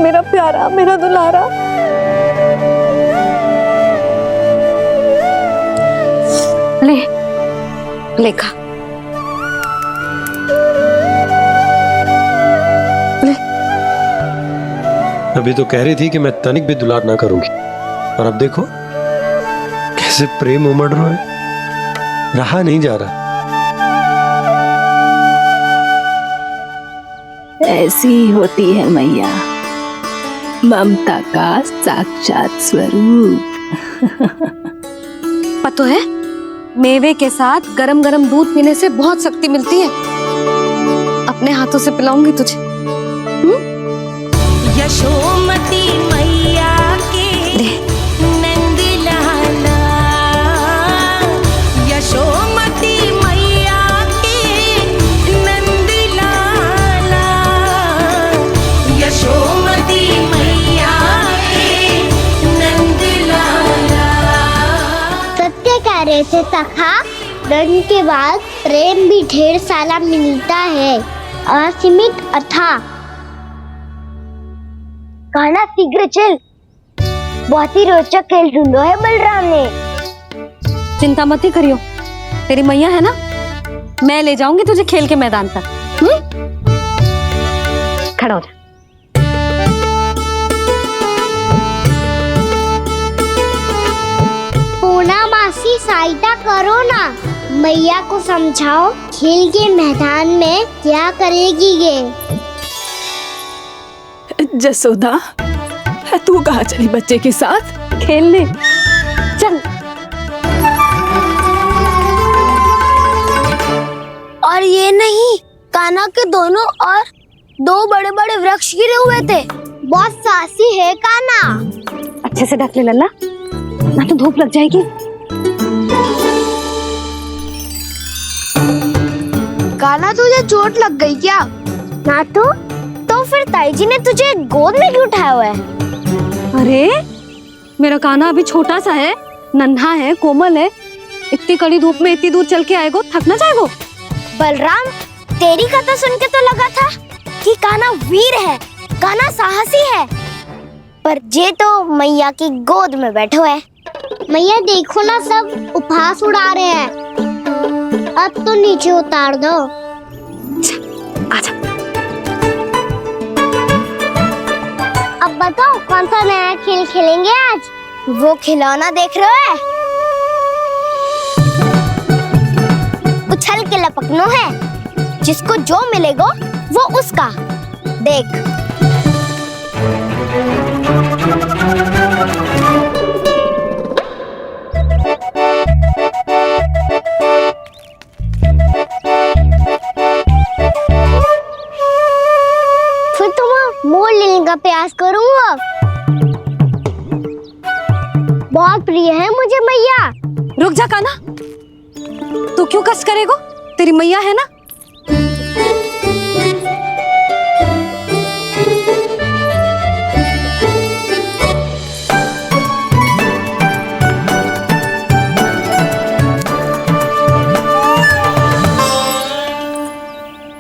मेरा प्यारा, मेरा दुलारा। ले खा। अभी तो कह रही थी कि मैं तनिक भी दुलार ना करूंगी, और अब देखो कैसे प्रेम उमड़ रहा है, रहा नहीं जा रहा। ऐसी ही होती है मैया, ममता का साक्षात स्वरूप। पता है, मेवे के साथ गरम गरम दूध पीने से बहुत शक्ति मिलती है। अपने हाथों से पिलाऊंगी तुझे। यशोमती मैया के नंद लाला, यशोमती मैया के नंद लाला, यशोमती मैया के नंद लाला। सत्य कह रहे थे सखा, दंड के बाद प्रेम भी ढेर सारा मिलता है, असीमित अथाह। गाना शीघ्र चल, बहुत ही रोचक खेल ढूंढो है बलराम ने। चिंता मत ही करियो, तेरी मैया है ना, मैं ले जाऊंगी तुझे खेल के मैदान तक। खड़ा हो जा। पूना मासी सहायता करो ना, मैया को समझाओ खेल के मैदान में क्या करेगी ये। जसोदा, तू कहाँ चली बच्चे के साथ? खेलने चल। और ये नहीं, कान्हा के दोनों और दो बड़े बड़े वृक्ष गिरे हुए थे। बहुत साहसी है कान्हा। अच्छे से ढक ले लल्ला, ना तो धूप लग जाएगी। कान्हा तुझे चोट लग गई क्या? ना तो फिर ताई जी ने तुझे गोद में क्यों उठाया हुआ है? अरे मेरा कान्हा अभी छोटा सा है, नन्हा है, कोमल है। इतनी कड़ी धूप में इतनी दूर चल के आएगो, थक ना जाएगो। बलराम, तेरी कथा सुन के तो लगा था कि कान्हा वीर है, कान्हा साहसी है, पर जे तो मैया की गोद में बैठो है। मैया देखो ना, सब उपहास उड़ा रहे हैं। अब तो नीचे उतार दो। आजा। अब बताओ कौन सा नया खेल खेलेंगे आज? वो खिलौना देख रहे हो? उछल के लपकनो है, जिसको जो मिलेगा वो उसका। देख। फिर तुम मोड़ लेने का प्रयास करूंगा। बहुत प्रिय है मुझे मैया। रुक जा कान्हा, तू क्यों कष्ट करेगो? तेरी मैया है ना।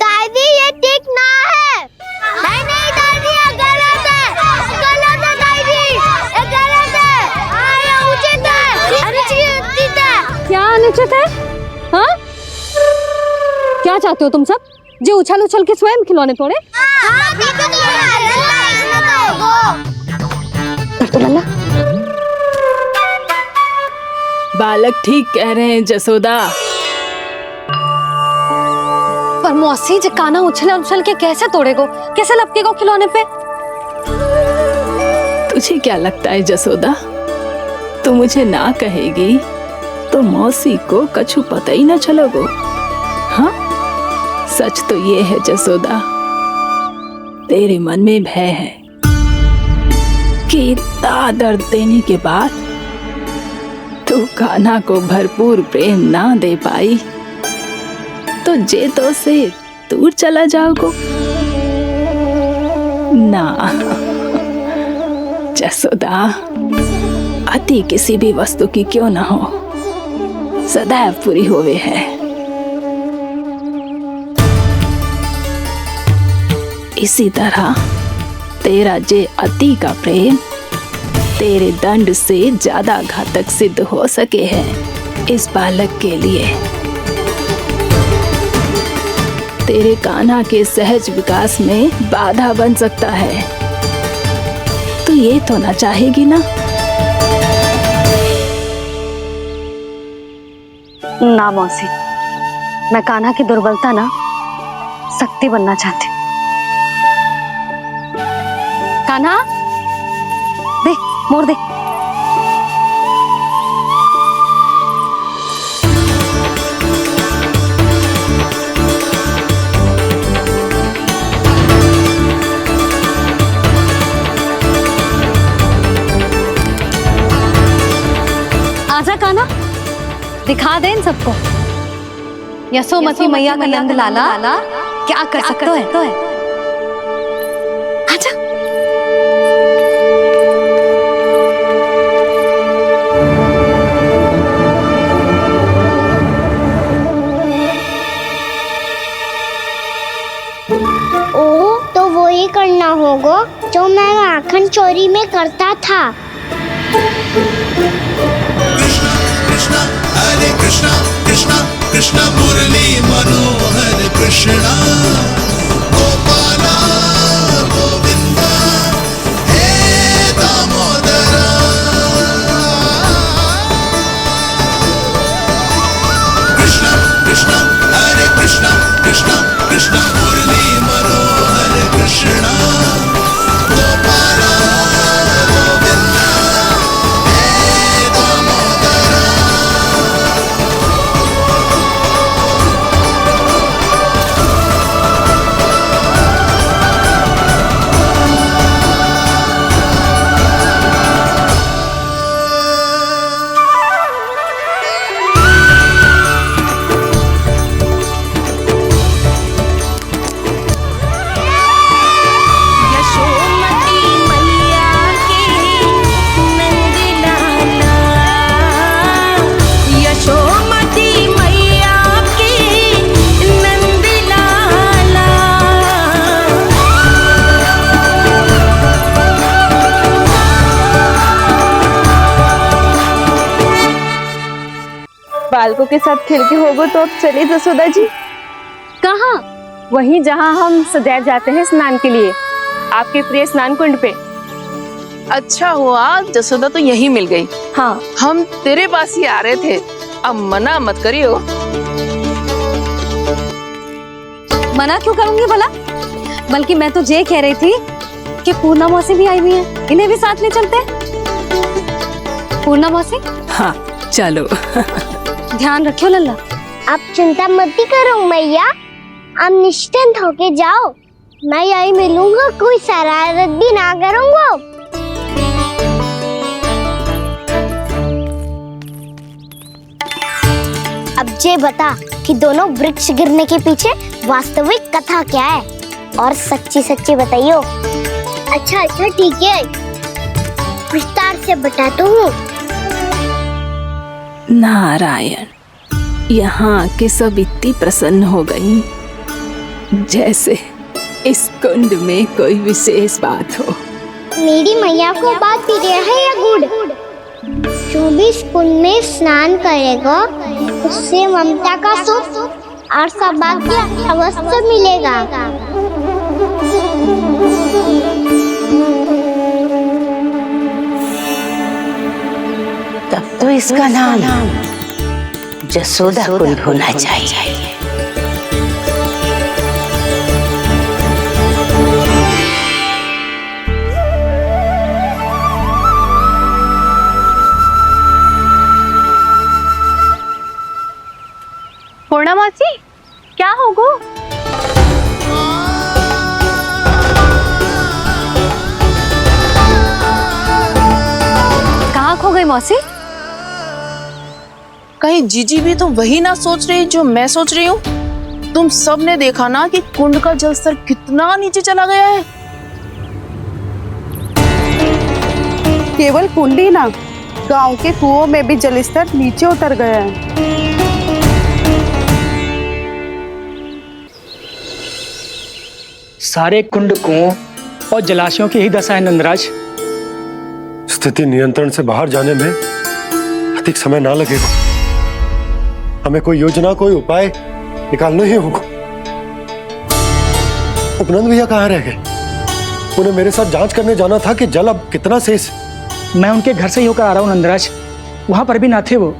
दादी ये ठीक ना है। नहीं दादी, ये गलत है। गलत है दादी, ये गलत है। ये उचित है, अनुचित है। क्या अनुचित है? हाँ, क्या चाहते हो तुम सब? जो उछल उछल के स्वयं खिलौने तोड़े? तो लल्ला, बालक ठीक कह रहे हैं जसोदा। पर मौसी जे कान्हा उछल उछल के कैसे तोड़ेगो? कैसे लपकेगो खिलौने पे? तुझे क्या लगता है जसोदा, तू मुझे ना कहेगी तो मौसी को कछु पता ही ना चलोगो? हाँ, सच तो ये है जसोदा, तेरे मन में भय है कि इतना दर्द देने के बाद तू कान्हा को भरपूर प्रेम ना दे पाई तो जेतो से दूर चला जाओगो ना। जसोदा, अति किसी भी वस्तु की क्यों ना हो, सदैव पूरी होवे है। इसी तरह तेरा जे अति का प्रेम तेरे दंड से ज्यादा घातक सिद्ध हो सके है इस बालक के लिए। तेरे कान्हा के सहज विकास में बाधा बन सकता है। तो ये तो ना चाहेगी ना? ना मौसी, मैं कान्हा की दुर्बलता ना शक्ति बनना चाहती हूँ। कान्हा, दे मोड़ दे। आजा कान्हा, दिखा दे इन सबको यशोमती मैया का नंद लाला क्या कर सकता है। आजा। ओ, तो वो ही करना होगा जो मैं माखन चोरी में करता था। कृष्णा हरे कृष्णा कृष्णा कृष्णा मुरली मनोहर कृष्णा गोपाला गोविंदा हे दामोदरा। कृष्णा कृष्णा हरे कृष्णा कृष्णा कृष्णा मुरली मनोहर कृष्णा गोपाला गोविंदा हे दामोदरा। यशोमती मैया के नंद लाला, यशोमती मैया के नंद लाला। बालकों के साथ खेल के होगो तो अब चलिए जसोदा जी। कहाँ? वहीं जहाँ हम सदैव जाते हैं स्नान के लिए, आपके प्रिय स्नान कुंड पे। अच्छा हुआ जसोदा तो यहीं मिल गई। हाँ, हम तेरे पास ही आ रहे थे, अब मना मत करियो। मना क्यों करूंगी भला? बल्कि मैं तो ये कह रही थी कि पूर्णा मौसी भी आई हुई है, इन्हें भी साथ ले चलते हैं। पूर्णा मौसी, हाँ चलो। ध्यान रखियो लल्ला। आप चिंता मत करो मैया, आप निश्चिंत होके जाओ, मैं यही मिलूंगा, कोई शरारत भी ना करूंगा। मुझे बता कि दोनों वृक्ष गिरने के पीछे वास्तविक कथा क्या है, और सच्ची सच्ची बताइयो। अच्छा अच्छा ठीक है, विस्तार से बताता हूँ। नारायण, यहाँ के सब इतनी प्रसन्न हो गई जैसे इस कुंड में कोई विशेष बात हो। मेरी मैया को बात पीरिया है या गुड़? जो भी इस कुंड में स्नान करेगा उससे ममता का सुख और सौभाग्य अवश्य मिलेगा। तब तो इसका नाम जसोदा कुंड होना चाहिए। पूर्णा मासी, क्या होगो? कहाँ खो गई मौसी? कहीं जीजी भी तो वही ना सोच रही जो मैं सोच रही हूँ? तुम सब ने देखा ना कि कुंड का जलस्तर कितना नीचे चला गया है। केवल कुंड ही ना, गांव के कुओं में भी जलस्तर नीचे उतर गया है। सारे कुंड कुओं और जलाशयों की ही दशा है नंदराज। स्थिति नियंत्रण से बाहर जाने में अधिक समय ना लगेगा। हमें कोई योजना, कोई उपाय निकालना ही होगा। उपनंद भैया कहाँ रह गए? उन्हें मेरे साथ जांच करने जाना था कि जल अब कितना शेष। मैं उनके घर से ही होकर आ रहा हूँ नंदराज, वहां पर भी ना थे वो।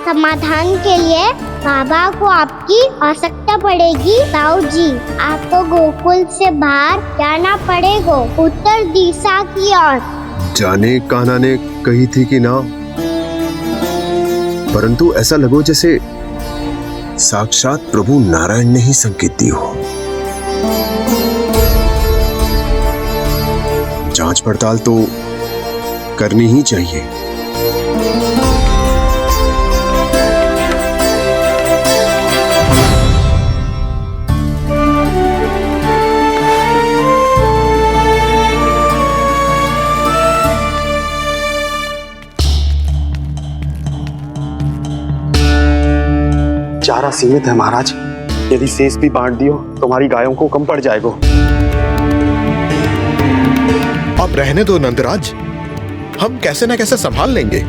समाधान के लिए बाबा को आपकी आवश्यकता पड़ेगी। ताऊ जी, आपको गोकुल से बाहर जाना पड़ेगा, उत्तर दिशा की ओर। जाने कान्हा ने कही थी कि ना, परंतु ऐसा लगो जैसे साक्षात प्रभु नारायण ने ही संकेत दी हो। जांच पड़ताल तो करनी ही चाहिए। चारा सीमित है महाराज, यदि शेष भी बांट दियो तो हमारी गायों को कम पड़ जाएगा। अब रहने दो नंदराज, हम कैसे ना कैसे संभाल लेंगे।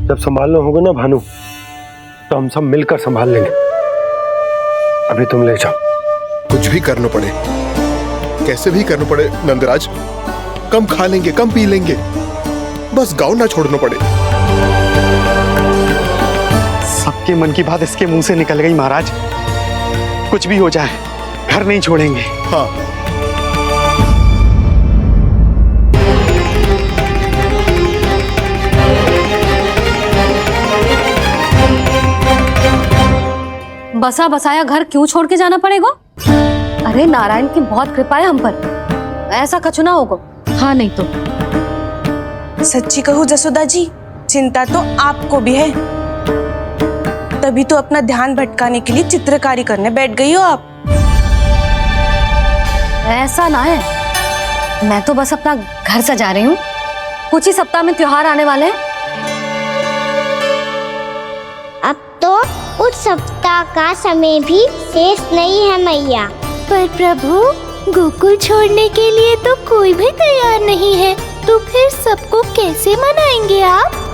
जब संभालना होगा ना भानु, तो हम सब मिलकर संभाल लेंगे। अभी तुम ले जाओ। कुछ भी करना पड़े, कैसे भी करना पड़े नंदराज, कम खा लेंगे, कम पी लेंगे, बस गाँव ना छोड़ना पड़े। सबके मन की बात इसके मुंह से निकल गई महाराज। कुछ भी हो जाए घर नहीं छोड़ेंगे। हाँ, बसा बसाया घर क्यों छोड़ के जाना पड़ेगा? अरे नारायण की बहुत कृपा है हम पर, ऐसा कछु ना होगा। हाँ नहीं तो सच्ची कहूँ जसोदा जी, चिंता तो आपको भी है, तभी तो अपना ध्यान भटकाने के लिए चित्रकारी करने बैठ गई हो आप। ऐसा ना है, मैं तो बस अपना घर सजा रही हूँ। कुछ ही सप्ताह में त्योहार आने वाले हैं। अब तो उस सप्ताह का समय भी शेष नहीं है मैया। पर प्रभु, गोकुल छोड़ने के लिए तो कोई भी तैयार नहीं है, तो फिर सबको कैसे मनाएंगे आप?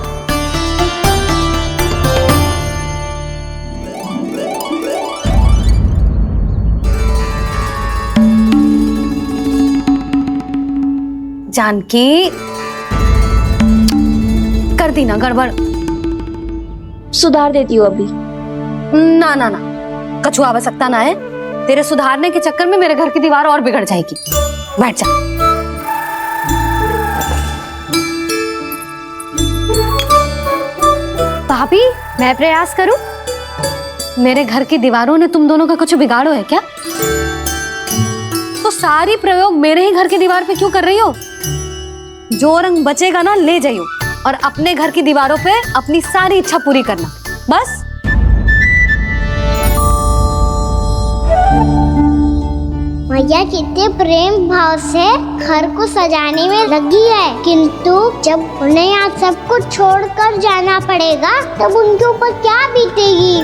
जानकी, कर दी ना गड़बड़। सुधार देती हूँ अभी। ना ना ना, कछु आवश्यकता ना है। तेरे सुधारने के चक्कर में मेरे घर की दीवार और बिगड़ जाएगी। बैठ जा। भाभी, मैं प्रयास करूं? मेरे घर की दीवारों ने तुम दोनों का कुछ बिगाड़ो है क्या? तो सारी प्रयोग मेरे ही घर की दीवार पे क्यों कर रही हो? जो रंग बचेगा ना ले जाइयो और अपने घर की दीवारों पे अपनी सारी इच्छा पूरी करना, बस। मैया कितने प्रेम भाव से घर को सजाने में लगी है, किंतु जब उन्हें यहाँ सब कुछ छोड़कर जाना पड़ेगा तब उनके ऊपर क्या बीतेगी।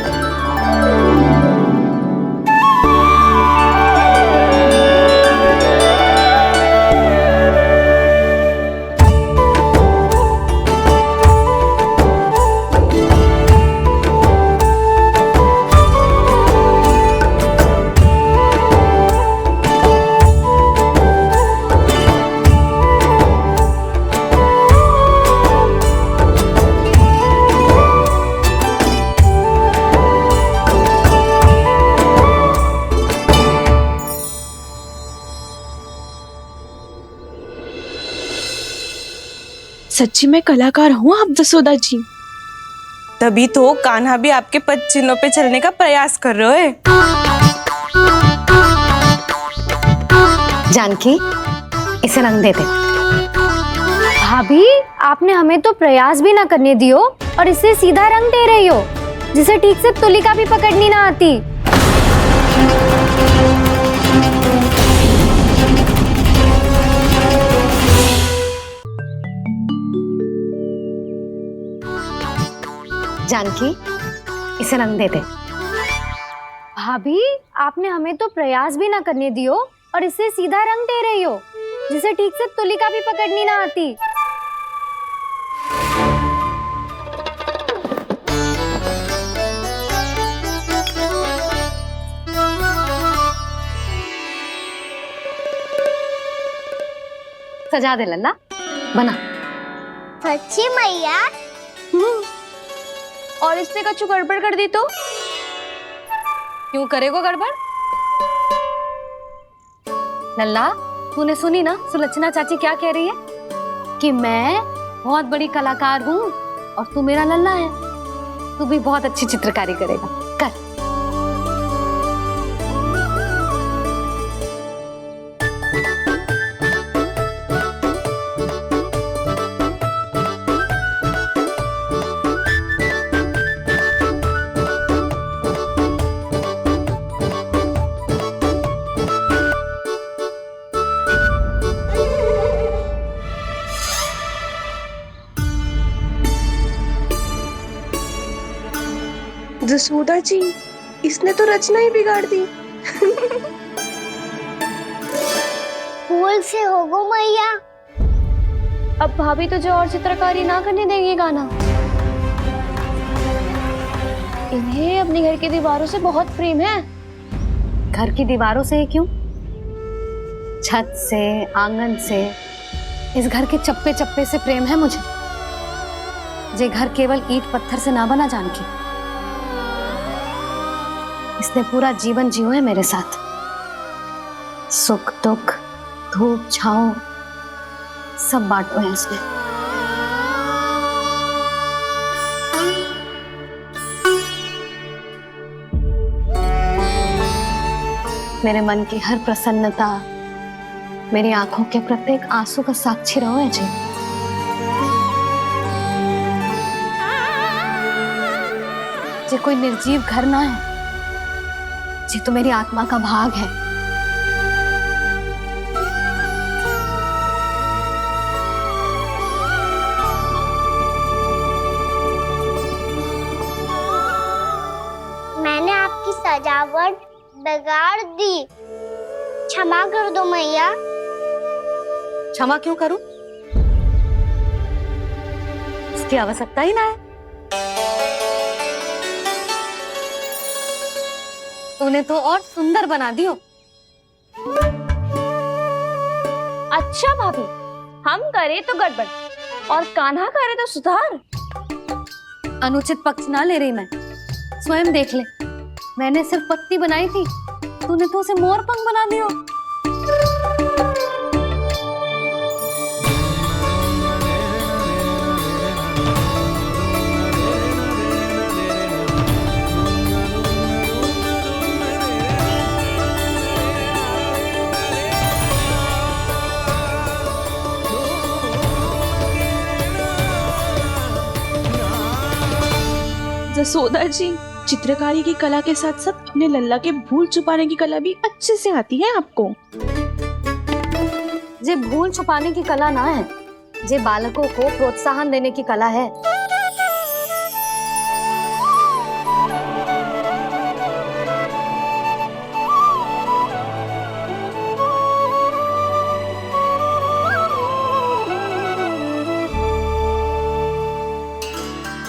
सच्ची में कलाकार हूँ आप जसोदा जी, तभी तो कान्हा भी आपके पद चिन्हों पे चलने का प्रयास कर रहे हैं। जानकी, इसे रंग देते। भाभी, आपने हमें तो प्रयास भी ना करने दियो और इसे सीधा रंग दे रही हो, जिसे ठीक से तुलिका भी पकड़नी ना आती। जानकी, इसे रंग देते। भाभी, आपने हमें तो प्रयास भी ना करने दियो और इसे सीधा रंग दे रही हो, जिसे ठीक से तुलिका भी पकड़नी ना आती। सजा दे लल्ला, बना। सच्ची मैया? और इसने कछु गड़बड़ कर दी तो? क्यों करेगो गड़बड़? लल्ला, तूने सुनी ना सुलक्षणा चाची क्या कह रही है? कि मैं बहुत बड़ी कलाकार हूँ और तू मेरा लल्ला है, तू भी बहुत अच्छी चित्रकारी करेगा, कर। जसोदा जी, इसने तो रचना ही बिगाड़ दी। फूल से होगो मैया। अब भाभी तुझे और चित्रकारी ना करने देंगे गाना। इन्हें अपने घर की दीवारों से बहुत प्रेम है। घर की दीवारों से क्यों? छत से, आंगन से, इस घर के चप्पे चप्पे से प्रेम है मुझे। ये घर केवल ईंट पत्थर से ना बना जानकी, इसने पूरा जीवन जियो है मेरे साथ। सुख दुख, धूप छाँव सब बांटो है इसने। मेरे मन की हर प्रसन्नता, मेरी आंखों के प्रत्येक आंसू का साक्षी रहो है जी। ये कोई निर्जीव घर ना है, ये तो मेरी आत्मा का भाग है। मैंने आपकी सजावट बिगाड़ दी, क्षमा कर दो मैया। क्षमा क्यों करूं? इसकी आवश्यकता ही ना है। तूने तो और सुंदर बना दियो। अच्छा भाभी, हम करे तो गड़बड़ और कान्हा करे तो सुधार। अनुचित पक्ष ना ले रही मैं, स्वयं देख ले। मैंने सिर्फ पत्ती बनाई थी, तूने तो उसे मोर पंख बना दियो। जसोदा जी, चित्रकारी की कला के साथ साथ अपने लल्ला के भूल छुपाने की कला भी अच्छे से आती है आपको। जे भूल छुपाने की कला ना है, जे बालकों को प्रोत्साहन देने की कला है।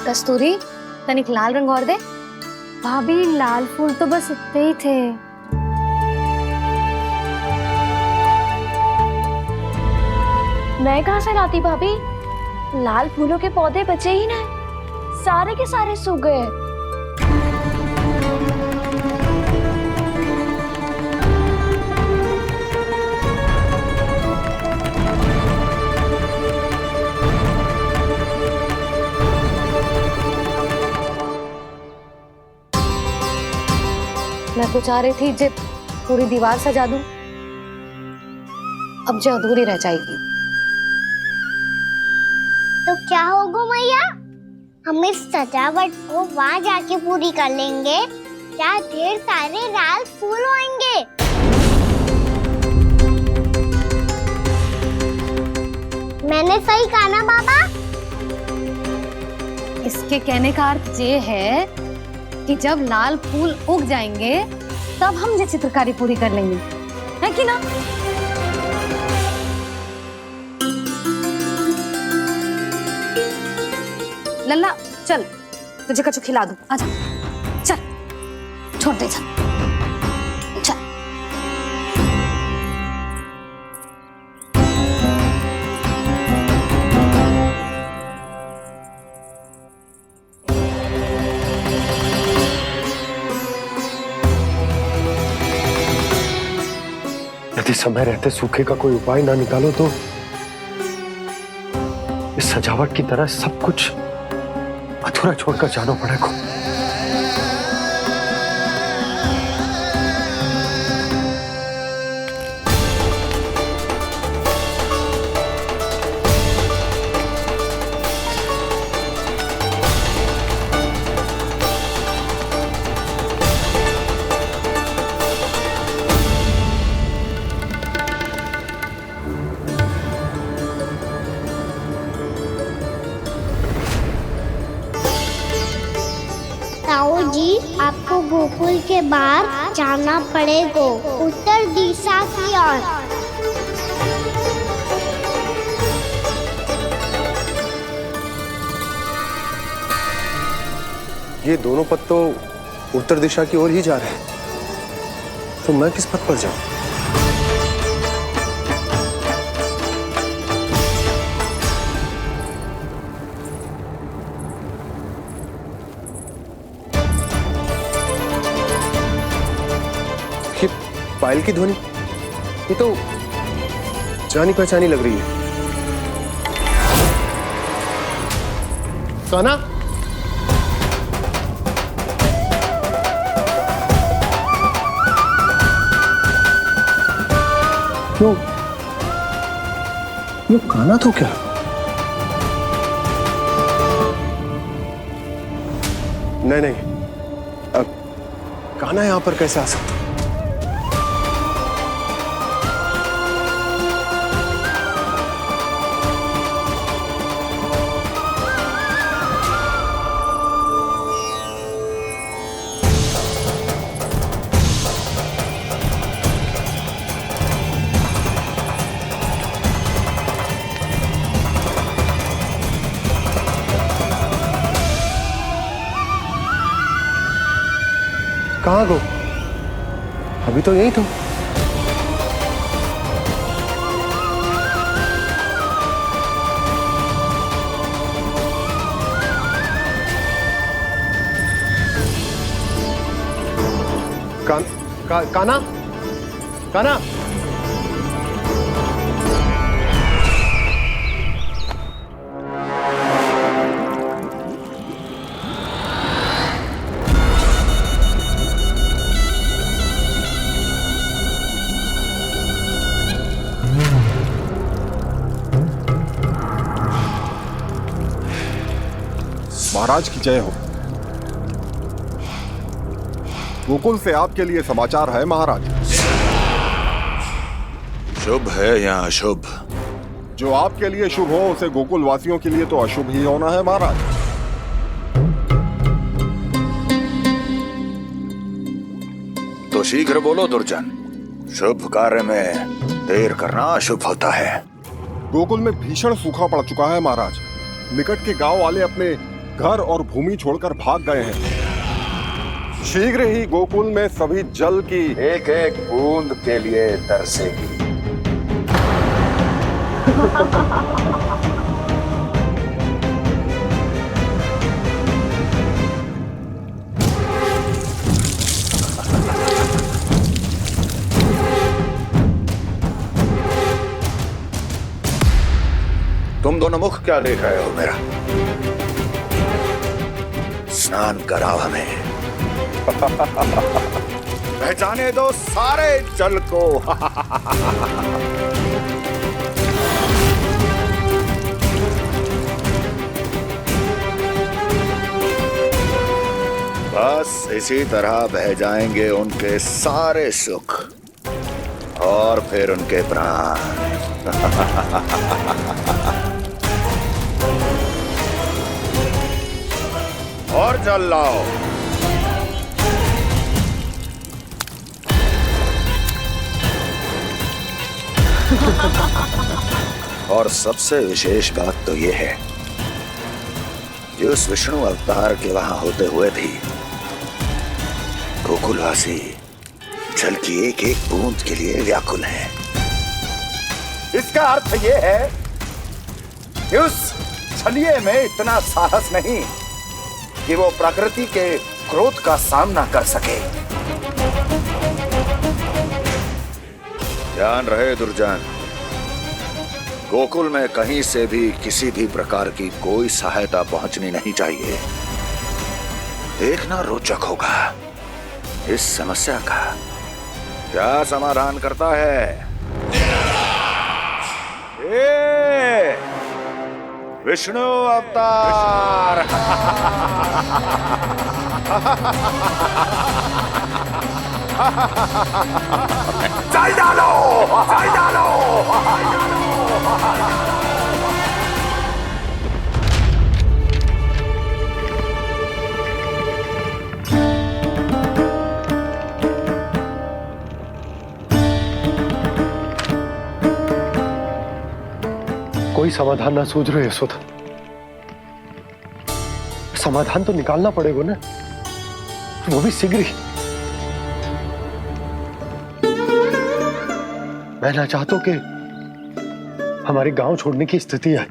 कस्तूरी, तनिक लाल रंग और दे। भाभी, लाल फूल तो बस इतने ही थे। मैं कहाँ से लाती भाभी? लाल फूलों के पौधे बचे ही नहीं, सारे के सारे सूख गए। मैं तो चाह रही थी जे पूरी दीवार सजा दूं, अब जो अधूरी रह जाएगी। तो क्या होगा मैया? हम इस सजावट को वहाँ जाके पूरी कर लेंगे, क्या ढेर सारे लाल फूल होंगे। मैंने सही कहा ना बाबा? इसके कहने का अर्थ ये है कि जब लाल फूल उग जाएंगे तब हम ये चित्रकारी पूरी कर लेंगे, है कि ना? लल्ला चल, तुझे कछु खिला दूं, आजा, चल, छोड़ दे, चल, चल। यदि समय रहते सूखे का कोई उपाय ना निकालो तो इस सजावट की तरह सब कुछ अधूरा छोड़कर जाना पड़ेगा। ताऊ जी, आपको गोकुल के बाहर जाना पड़ेगा, उत्तर दिशा की ओर। ये दोनों पथ तो उत्तर दिशा की ओर ही जा रहे हैं, तो मैं किस पथ पर जाऊं? ये पायल की ध्वनि, ये तो जानी पहचानी लग रही है। कान्हा, क्यों? ये कान्हा तो क्या? नहीं नहीं, अब कान्हा यहां पर कैसे आ सकता? कहाँ गो? अभी तो यही तो। कान्हा, कान्हा, महाराज की जय हो। गोकुल से आपके लिए समाचार है महाराज। शुभ है या अशुभ? जो आपके लिए शुभ हो उसे गोकुल वासियों के लिए तो अशुभ ही होना है महाराज। तो शीघ्र बोलो दुर्जन, शुभ कार्य में देर करना अशुभ होता है। गोकुल में भीषण सूखा पड़ चुका है महाराज। निकट के गांव वाले अपने घर और भूमि छोड़कर भाग गए हैं। शीघ्र ही गोकुल में सभी जल की एक एक बूंद के लिए तरसेगी। तुम दोनों मुख क्या देख रहे हो मेरा? स्नान कराओ हमें। पहचाने दो सारे जल को। बस इसी तरह बह जाएंगे उनके सारे सुख और फिर उनके प्राण। और जल लाओ। और सबसे विशेष बात तो यह है कि उस विष्णु अवतार के वहां होते हुए भी गोकुलवासी जल की एक एक बूंद के लिए व्याकुल हैं। इसका अर्थ यह है कि उस छलिए में इतना साहस नहीं कि वो प्रकृति के क्रोध का सामना कर सके। ध्यान रहे दुर्जन, गोकुल में कहीं से भी किसी भी प्रकार की कोई सहायता पहुंचनी नहीं चाहिए। देखना रोचक होगा इस समस्या का क्या समाधान करता है। विष्णु अवतार। चल डालो, चल डालो। कोई समाधान ना सूझ रहे यशोदा। समाधान तो निकालना पड़ेगा ना, वो भी शीघ्र ही। मैं ना चाहता कि हमारे गांव छोड़ने की स्थिति आए।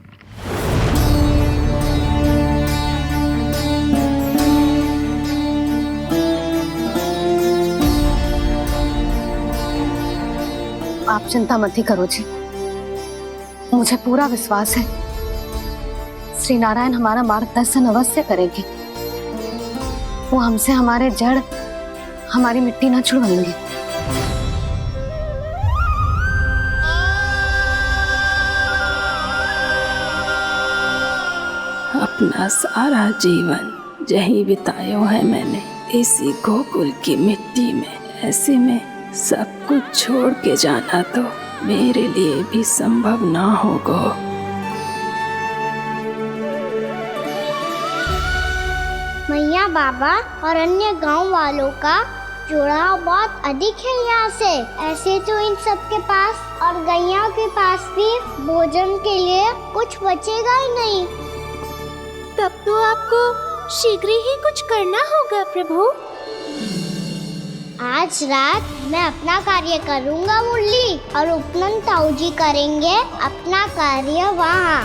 आप चिंता मत ही करो जी, मुझे पूरा विश्वास है श्री नारायण हमारा मार्गदर्शन अवश्य करेंगे। वो हमसे हमारे जड़, हमारी मिट्टी ना छुड़वाएंगे। अपना सारा जीवन यही बितायो है मैंने, इसी गोकुल की मिट्टी में। ऐसे में सब कुछ छोड़ के जाना तो मेरे लिए भी संभव ना होगा। मैया बाबा और अन्य गांव वालों का जुड़ाव बहुत अधिक है यहाँ से। ऐसे तो इन सब के पास और गैया के पास भी भोजन के लिए कुछ बचेगा ही नहीं। तब तो आपको शीघ्र ही कुछ करना होगा प्रभु। आज रात मैं अपना कार्य करूँगा मुरली, और उपनंद ताऊ जी करेंगे अपना कार्य वहाँ।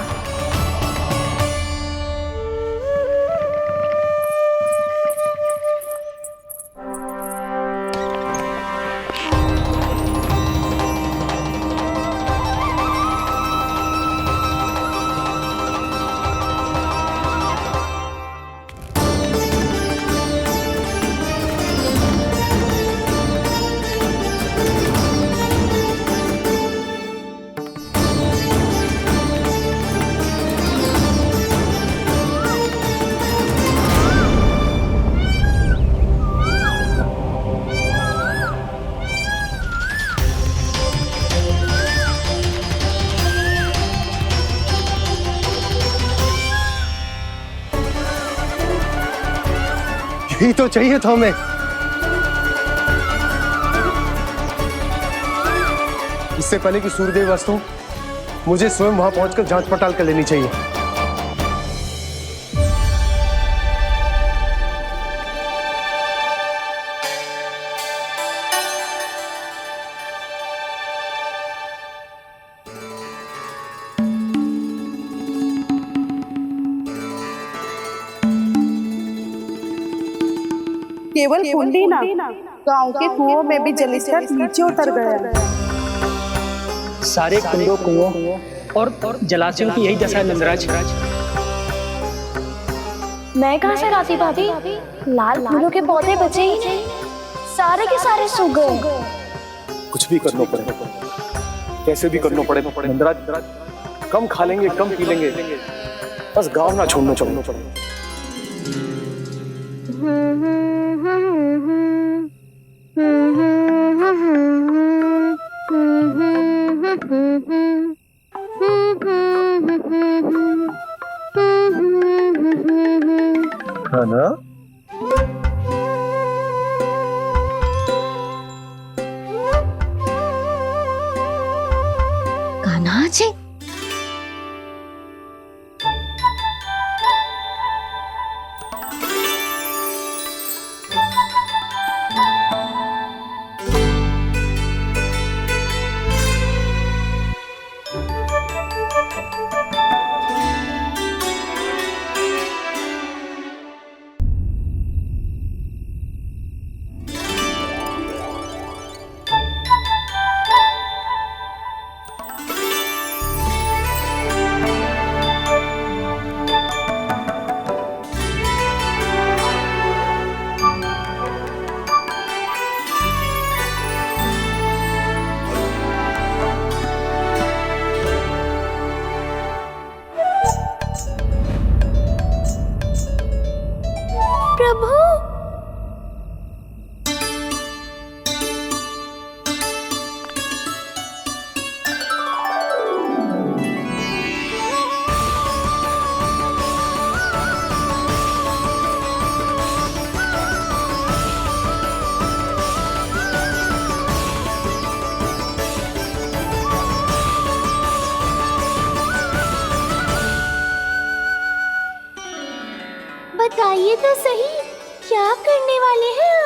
यही तो चाहिए था हमें। इससे पहले कि सूर्यदेव वस्तु, मुझे स्वयं वहां पहुंचकर जांच पड़ताल कर लेनी चाहिए। केवल कुंडी ना, गांव के कुओं में भी जलस्तर नीचे उतर गया है। सारे कुंडों कुओं और जलाशयों की यही दशा है नंदराज। मैं कहाँ से लाती भाभी? लाल फूलों के पौधे बचे ही नहीं, सारे के सारे सूख गए। कुछ भी करना पड़े, कैसे भी करना पड़े नंदराज। कम खा लेंगे, कम पी लेंगे, बस गांव ना छोड़ना चाहिए। है ना? कान्हा जी, प्रभु, बताइए तो सही, क्या करने वाले हैं